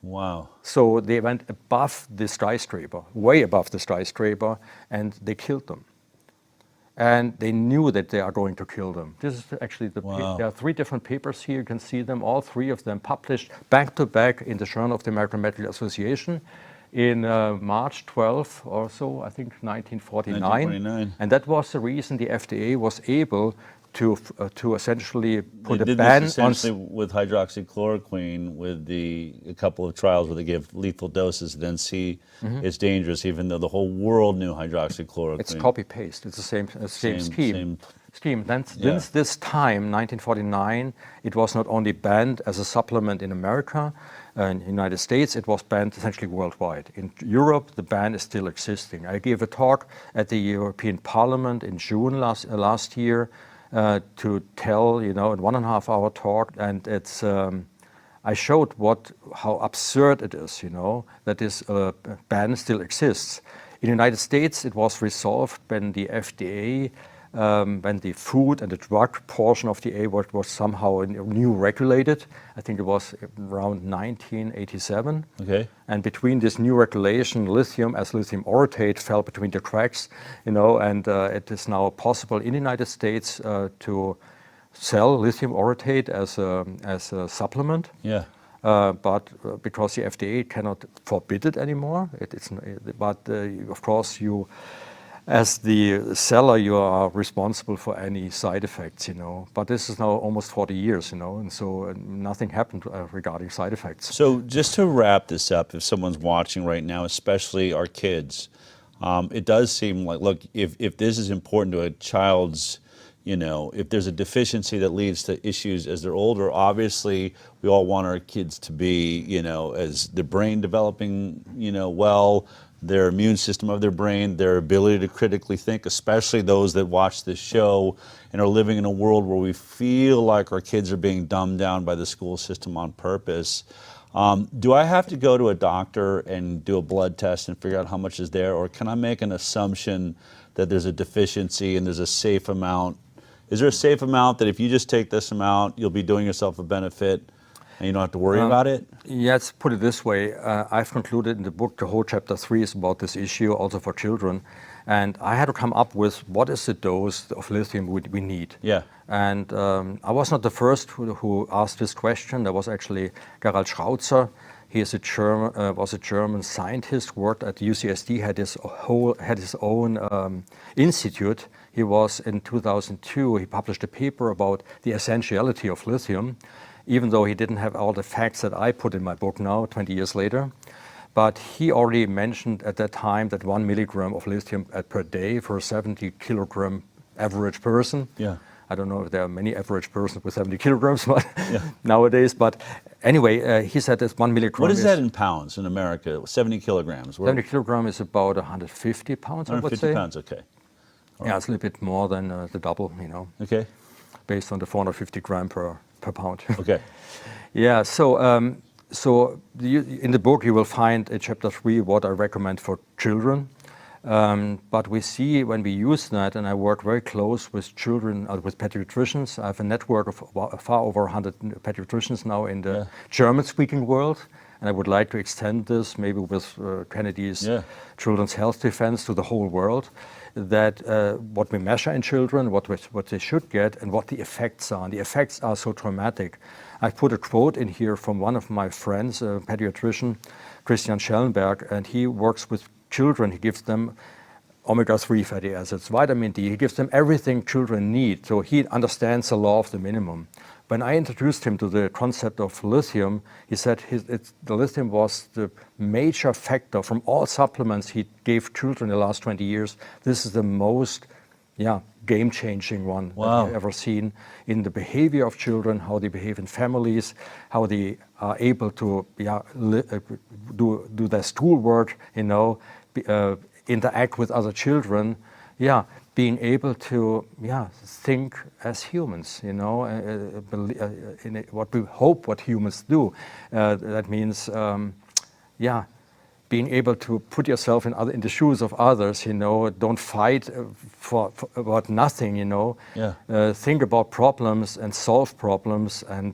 Wow. So they went above the skyscraper, way above the skyscraper, and they killed them. And they knew that they are going to kill them. This is actually there are 3 different papers here. You can see them, all 3 of them published back to back in the Journal of the American Medical Association in March 12 or so, I think 1949. And that was the reason the FDA was able to essentially put a ban on... with hydroxychloroquine with a couple of trials where they give lethal doses and then see it's dangerous, even though the whole world knew hydroxychloroquine. It's copy-paste. It's the same scheme. Then since this time, 1949, it was not only banned as a supplement in America, in the United States, it was banned essentially worldwide. In Europe, the ban is still existing. I gave a talk at the European Parliament in June last year to tell, a 1.5-hour talk, and it's I showed how absurd it is, that this ban still exists. In the United States, it was resolved when the FDA, when the food and the drug portion of the FDA was somehow new regulated. I think it was around 1987. Okay. And between this new regulation, lithium as lithium orotate fell between the cracks, and it is now possible in the United States to sell lithium orotate as a supplement. Yeah. But because the FDA cannot forbid it anymore, of course as the seller, you are responsible for any side effects, But this is now almost 40 years, and so nothing happened regarding side effects. So just to wrap this up, if someone's watching right now, especially our kids, it does seem like, look, if this is important to a child's, if there's a deficiency that leads to issues as they're older, obviously we all want our kids to be, as their brain developing, well, their immune system of their brain, their ability to critically think, especially those that watch this show and are living in a world where we feel like our kids are being dumbed down by the school system on purpose. Do I have to go to a doctor and do a blood test and figure out how much is there, or can I make an assumption that there's a deficiency and there's a safe amount? Is there a safe amount that if you just take this amount, you'll be doing yourself a benefit and you don't have to worry about it? Yeah, let's put it this way. I've concluded in the book, the whole chapter 3 is about this issue, also for children. And I had to come up with what is the dose of lithium we need. Yeah. And I was not the first who asked this question. There was actually Gerald Schrautzer. He is was a German scientist, worked at UCSD, had his own institute. He was in 2002, he published a paper about the essentiality of lithium, even though he didn't have all the facts that I put in my book now, 20 years later. But he already mentioned at that time that 1 milligram of lithium per day for a 70 kilogram average person. Yeah. I don't know if there are many average persons with 70 kilograms but nowadays, but anyway, he said that 1 milligram. What is that in pounds in America? 70 kilograms? 70 kilograms is about 150 pounds, I would say. 150 pounds, okay. Yeah, it's a little bit more than the double, Okay. based on the 450 gram per per pound. Okay. Yeah, in the book you will find in chapter 3 what I recommend for children. But we see when we use that, and I work very close with children, with pediatricians. I have a network of far over 100 pediatricians now in the German-speaking world, and I would like to extend this maybe with Kennedy's Children's Health Defense to the whole world, that what we measure in children, what they should get, and what the effects are. And the effects are so traumatic. I put a quote in here from one of my friends, a pediatrician, Christian Schellenberg, and he works with children. He gives them omega-3 fatty acids, vitamin D. He gives them everything children need. So he understands the law of the minimum. When I introduced him to the concept of lithium, he said the lithium was the major factor from all supplements he gave children in the last 20 years. This is the most game-changing one that I've ever seen in the behavior of children, how they behave in families, how they are able to do their schoolwork, interact with other children, being able to think as humans, in what we hope what humans do. That means being able to put yourself in the shoes of others, don't fight for about nothing, think about problems and solve problems, and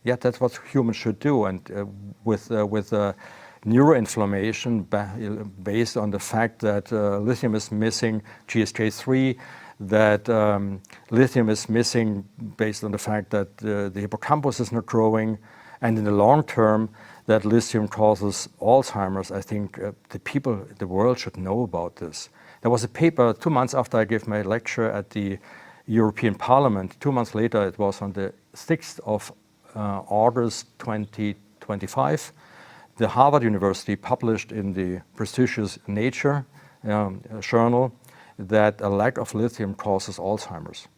that's what humans should do. And with neuroinflammation based on the fact that lithium is missing GSK3, that lithium is missing based on the fact that the hippocampus is not growing, and in the long term that lithium causes Alzheimer's. I think the world should know about this. There was a paper 2 months after I gave my lecture at the European Parliament. 2 months later, it was on the 6th of August 2025. The Harvard University published in the prestigious Nature journal that a lack of lithium causes Alzheimer's.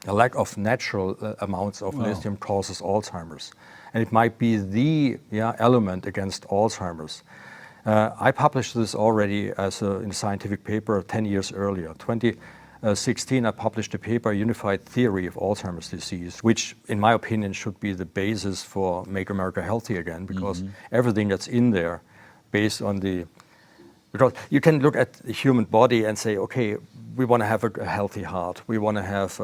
A lack of natural amounts of lithium causes Alzheimer's. And it might be the element against Alzheimer's. I published this already in a scientific paper 10 years earlier. 2016, I published a paper, Unified Theory of Alzheimer's Disease, which, in my opinion, should be the basis for Make America Healthy Again, because everything that's in there, based on because you can look at the human body and say, okay, we want to have a healthy heart, we want to have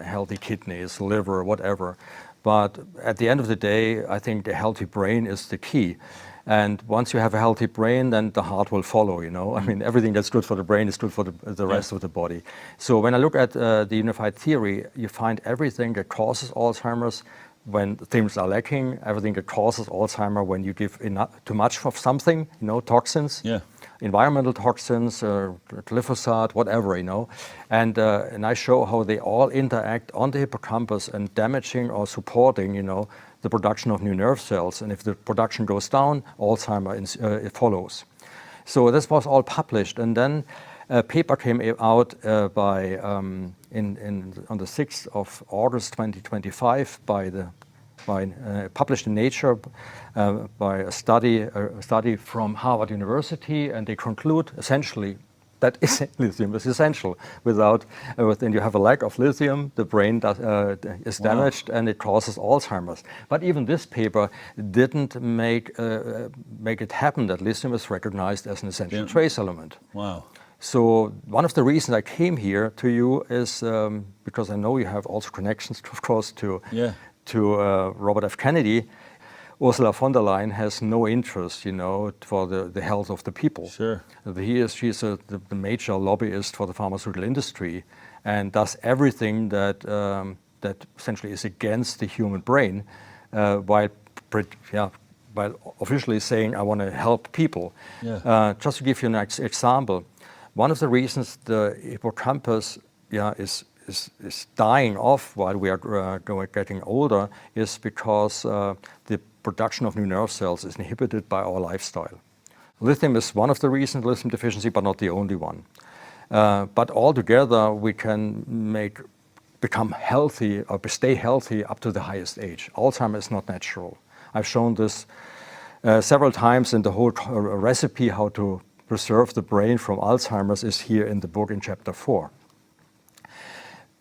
healthy kidneys, liver, whatever. But at the end of the day, I think a healthy brain is the key. And once you have a healthy brain, then the heart will follow, I mean, everything that's good for the brain is good for the rest of the body. So when I look at the unified theory, you find everything that causes Alzheimer's when things are lacking, everything that causes Alzheimer when you give too much of something, toxins, environmental toxins, glyphosate, whatever, And I show how they all interact on the hippocampus and damaging or supporting, the production of new nerve cells. And if the production goes down, Alzheimer it follows. So this was all published. And then a paper came out on the 6th of August 2025 published in Nature by a study from Harvard University, and they conclude essentially that lithium is essential. Then you have a lack of lithium, the brain is damaged, and it causes Alzheimer's. But even this paper didn't make it happen that lithium is recognized as an essential trace element. Wow. So one of the reasons I came here to you is because I know you have also connections, of course, to Robert F. Kennedy. Ursula von der Leyen has no interest, for the health of the people. Sure. She's the major lobbyist for the pharmaceutical industry and does everything that essentially is against the human brain, while officially saying, I want to help people. Just to give you an example, one of the reasons the hippocampus is dying off while we are getting older is because the production of new nerve cells is inhibited by our lifestyle. Lithium is one of the reasons, lithium deficiency, but not the only one. But altogether, we can become healthy or stay healthy up to the highest age. Alzheimer's is not natural. I've shown this several times, and the whole recipe how to preserve the brain from Alzheimer's is here in the book in chapter 4.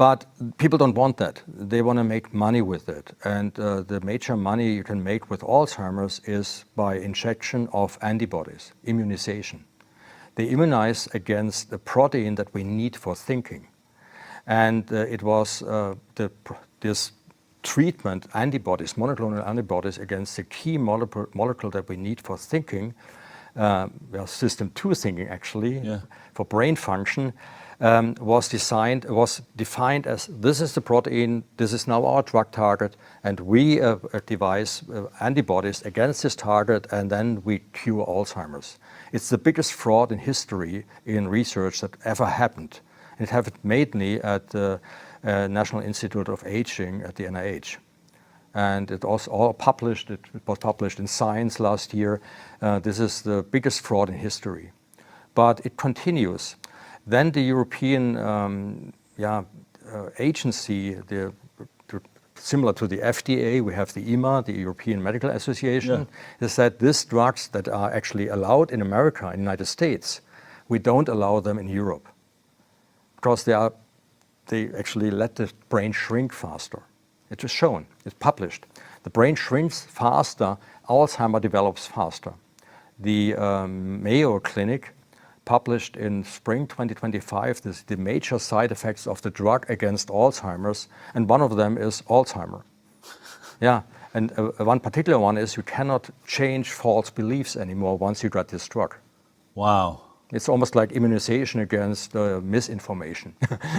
But people don't want that. They want to make money with it. And the major money you can make with Alzheimer's is by injection of antibodies, immunization. They immunize against the protein that we need for thinking. And it was this treatment, antibodies, monoclonal antibodies against the key molecule that we need for thinking, system 2 thinking actually, for brain function, was defined as this is the protein, this is now our drug target, and we devise antibodies against this target, and then we cure Alzheimer's. It's the biggest fraud in history in research that ever happened. It happened mainly at the National Institute of Aging at the NIH. And it was all published, it was published in Science last year. This is the biggest fraud in history. But it continues. Then the European agency, similar to the FDA, we have the EMA, the European Medical Association, has said these drugs that are actually allowed in America, in the United States, we don't allow them in Europe. Because they actually let the brain shrink faster. It is shown, it's published. The brain shrinks faster, Alzheimer develops faster. The Mayo Clinic published in spring 2025 the major side effects of the drug against Alzheimer's, and one of them is Alzheimer. And one particular one is you cannot change false beliefs anymore once you got this drug. Wow. It's almost like immunization against misinformation.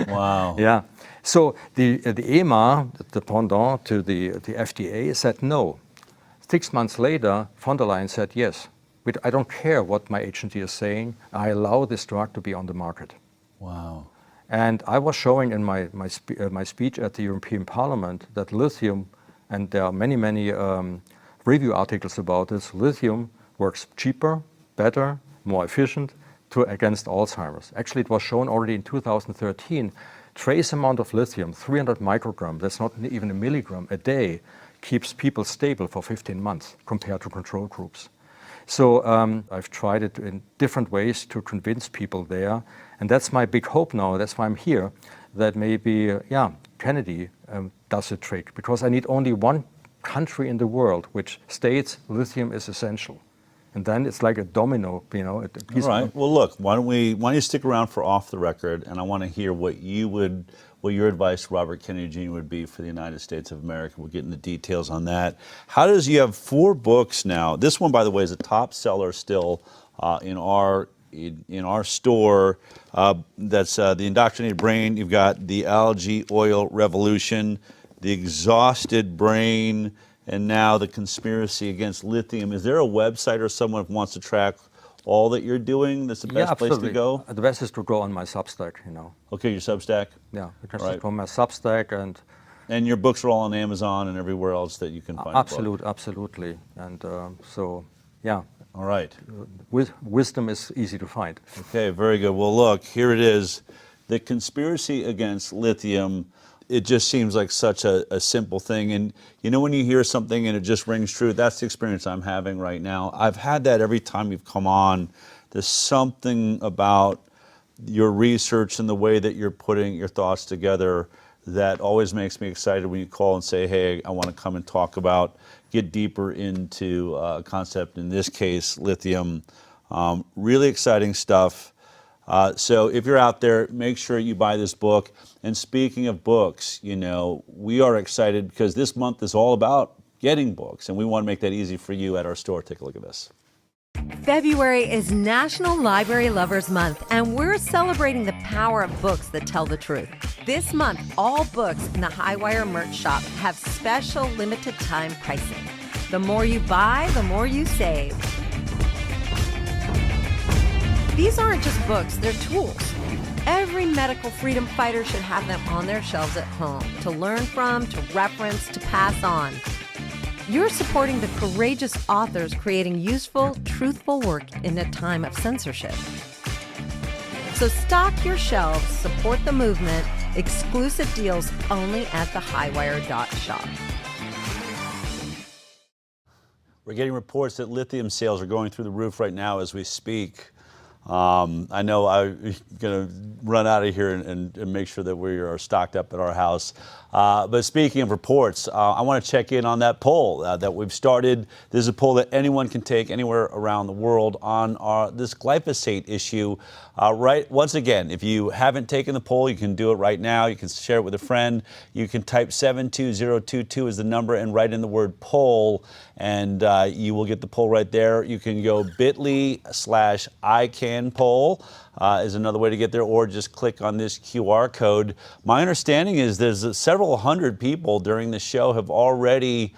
Wow. So the EMA, the pendant to the FDA, said no. 6 months later, von der Leyen said yes. I don't care what my agency is saying. I allow this drug to be on the market. Wow. And I was showing in my speech at the European Parliament that lithium, and there are many review articles about this, lithium works cheaper, better, more efficient against Alzheimer's. Actually, it was shown already in 2013. Trace amount of lithium, 300 microgram, that's not even a milligram a day, keeps people stable for 15 months compared to control groups. So I've tried it in different ways to convince people there. And that's my big hope now, that's why I'm here, that maybe, Kennedy does the trick. Because I need only one country in the world which states lithium is essential. And then it's like a domino, a piece. All right. Well, look, why don't you stick around for Off the Record, and I want to hear what your advice to Robert Kennedy Jr. would be for the United States of America. We'll get into details on that. You have 4 books now. This one, by the way, is a top seller still in our store. That's The Indoctrinated Brain. You've got The Algae Oil Revolution, The Exhausted Brain, and now The Conspiracy Against Lithium. Is there a website or someone who wants to track all that you're doing? That's the best place to go? The best is to go on my Substack, Okay, your Substack? Yeah, you can go on my Substack. And your books are all on Amazon and everywhere else that you can find Absolutely. And All right. Wisdom is easy to find. Okay, very good. Well, look, here it is. The Conspiracy Against Lithium. It just seems like such a simple thing. And when you hear something and it just rings true, that's the experience I'm having right now. I've had that every time you've come on. There's something about your research and the way that you're putting your thoughts together that always makes me excited when you call and say, hey, I want to come and get deeper into a concept, in this case, lithium. Really exciting stuff. So if you're out there, make sure you buy this book. And speaking of books, we are excited because this month is all about getting books, and we want to make that easy for you at our store. Take a look at this. February is National Library Lovers Month, and we're celebrating the power of books that tell the truth. This month, all books in the HighWire merch shop have special limited time pricing. The more you buy, the more you save. These aren't just books, they're tools. Every medical freedom fighter should have them on their shelves at home to learn from, to reference, to pass on. You're supporting the courageous authors creating useful, truthful work in a time of censorship. So stock your shelves, support the movement, exclusive deals only at thehighwire.shop. We're getting reports that lithium sales are going through the roof right now as we speak. I know I'm going to run out of here and make sure that we are stocked up at our house. But speaking of reports, I want to check in on that poll that we've started. This is a poll that anyone can take anywhere around the world on this glyphosate issue. Right. Once again, if you haven't taken the poll, you can do it right now. You can share it with a friend. You can type 72022 as the number and write in the word poll, and you will get the poll right there. You can go bit.ly/ICANPoll is another way to get there, or just click on this QR code. My understanding is there's several hundred people during the show have already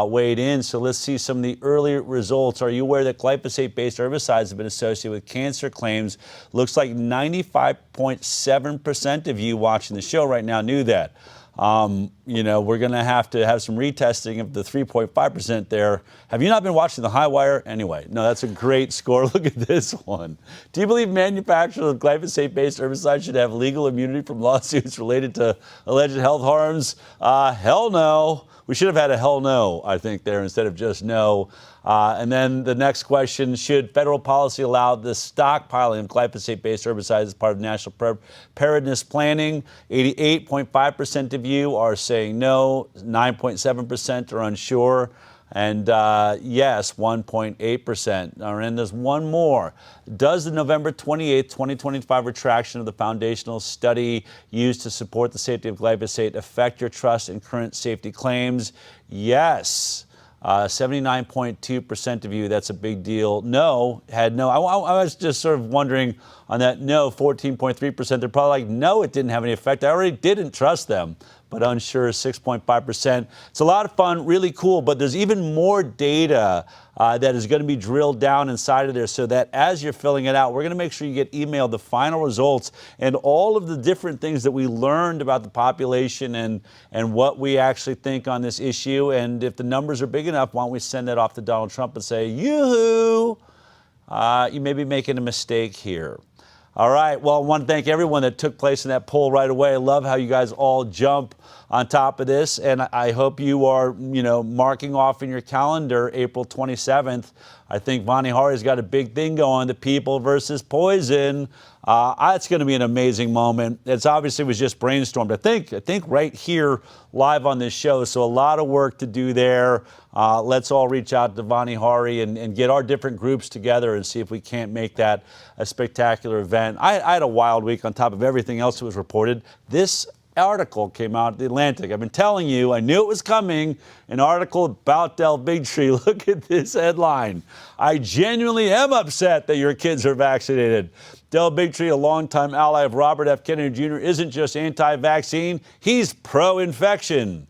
weighed in. So let's see some of the early results. Are you aware that glyphosate-based herbicides have been associated with cancer claims? Looks like 95.7% of you watching the show right now knew that. You know, we're going to have some retesting of the 3.5% there. Have you not been watching the HighWire? Anyway, no, that's a great score. Look at this one. Do you believe manufacturers of glyphosate-based herbicides should have legal immunity from lawsuits related to alleged health harms? Hell no. We should have had a hell no, I think, there instead of just no. And then the next question, should federal policy allow the stockpiling of glyphosate-based herbicides as part of national preparedness planning? 88.5% of you are saying no, 9.7% are unsure, and yes, 1.8%. And there's one more. Does the November 28th, 2025 retraction of the foundational study used to support the safety of glyphosate affect your trust in current safety claims? Yes. 79.2% of you, that's a big deal. No, had no. I was just sort of wondering on that no, 14.3%. They're probably like, no, it didn't have any effect. I already didn't trust them. But unsure, 6.5%. It's a lot of fun, really cool, but there's even more data that is going to be drilled down inside of there, so that as you're filling it out, we're going to make sure you get emailed the final results and all of the different things that we learned about the population and what we actually think on this issue. And if the numbers are big enough, why don't we send that off to Donald Trump and say, yoo-hoo, you may be making a mistake here. All right. Well, I want to thank everyone that took place in that poll right away. I love how you guys all jump on top of this. And I hope you are, marking off in your calendar April 27th. I think Vani Hari's got a big thing going, the people versus poison. It's going to be an amazing moment. It's obviously was just brainstormed. I think right here live on this show. So a lot of work to do there. Let's all reach out to Vani Hari and get our different groups together and see if we can't make that a spectacular event. I had a wild week on top of everything else that was reported. This article came out of the Atlantic. I've been telling you, I knew it was coming. An article about Bigtree. Look at this headline. I genuinely am upset that your kids are vaccinated. Bigtree, a longtime ally of Robert F. Kennedy Jr., isn't just anti-vaccine, he's pro-infection.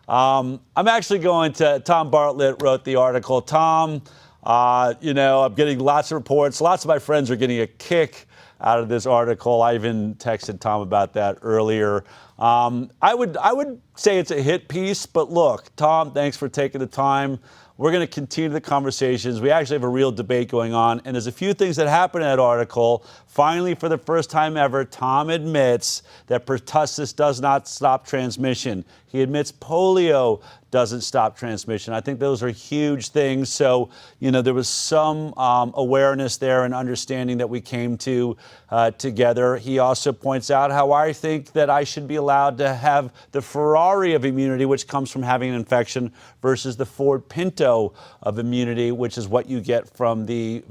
I'm actually going to, Tom Bartlett wrote the article. Tom, I'm getting lots of reports. Lots of my friends are getting a kick out of this article. I even texted Tom about that earlier. I would say it's a hit piece, but look, Tom, thanks for taking the time. We're going to continue the conversations. We actually have a real debate going on, and there's a few things that happen in that article. Finally, for the first time ever, Tom admits that pertussis does not stop transmission. He admits polio doesn't stop transmission. I think those are huge things. So, there was some awareness there and understanding that we came to together. He also points out how I think that I should be allowed to have the Ferrari of immunity, which comes from having an infection, versus the Ford Pinto of immunity, which is what you get from the,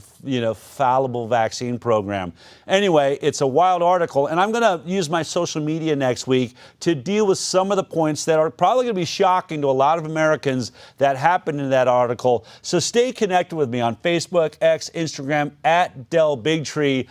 fallible vaccine program. Anyway, it's a wild article, and I'm going to use my social media next week to deal with some of the points that are probably going to be shocking to a lot of Americans that happened in that article. So stay connected with me on Facebook, X, Instagram, @DellBigtree.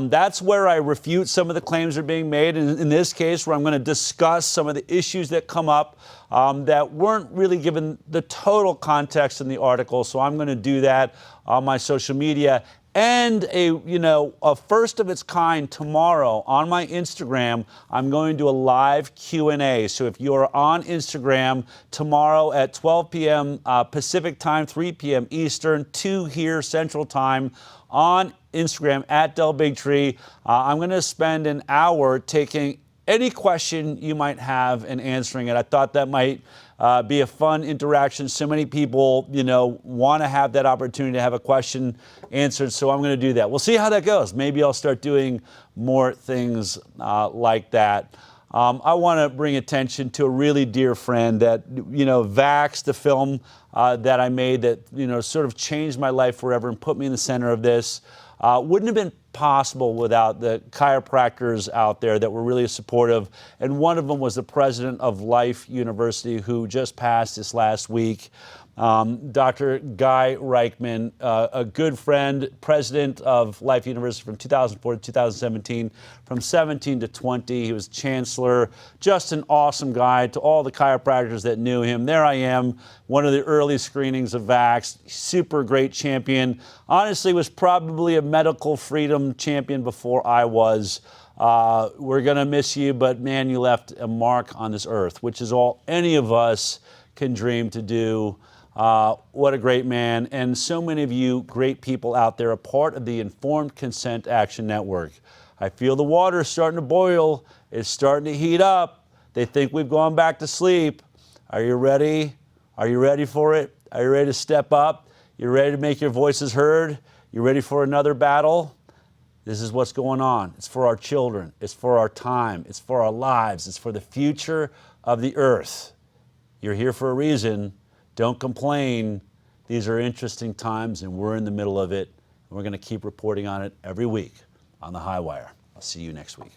That's where I refute some of the claims that are being made. And in this case, where I'm going to discuss some of the issues that come up that weren't really given the total context in the article. So I'm going to do that on my social media. And a first of its kind tomorrow on my Instagram, I'm going to do a live Q&A. So if you're on Instagram tomorrow at 12 p.m. Pacific time, 3 p.m. Eastern, 2 here Central time on Instagram @DellBigtree, I'm going to spend an hour taking any question you might have and answering it. I thought that might be a fun interaction. So many people, want to have that opportunity to have a question answered. So I'm going to do that. We'll see how that goes. Maybe I'll start doing more things like that. I want to bring attention to a really dear friend that, Vax, the film that I made that, sort of changed my life forever and put me in the center of this. Wouldn't have been possible without the chiropractors out there that were really supportive. And one of them was the president of Life University, who just passed this last week. Dr. Guy Reichman, a good friend, president of Life University from 2004 to 2017, from 17 to 20. He was chancellor, just an awesome guy. To all the chiropractors that knew him, there I am, one of the early screenings of Vax, super great champion. Honestly, was probably a medical freedom champion before I was. We're going to miss you, but man, you left a mark on this earth, which is all any of us can dream to do. What a great man. And so many of you great people out there are part of the Informed Consent Action Network. I feel the water is starting to boil. It's starting to heat up. They think we've gone back to sleep. Are you ready? Are you ready for it? Are you ready to step up? You ready to make your voices heard? You ready for another battle? This is what's going on. It's for our children. It's for our time. It's for our lives. It's for the future of the earth. You're here for a reason. Don't complain. These are interesting times, and we're in the middle of it. And we're going to keep reporting on it every week on the HighWire. I'll see you next week.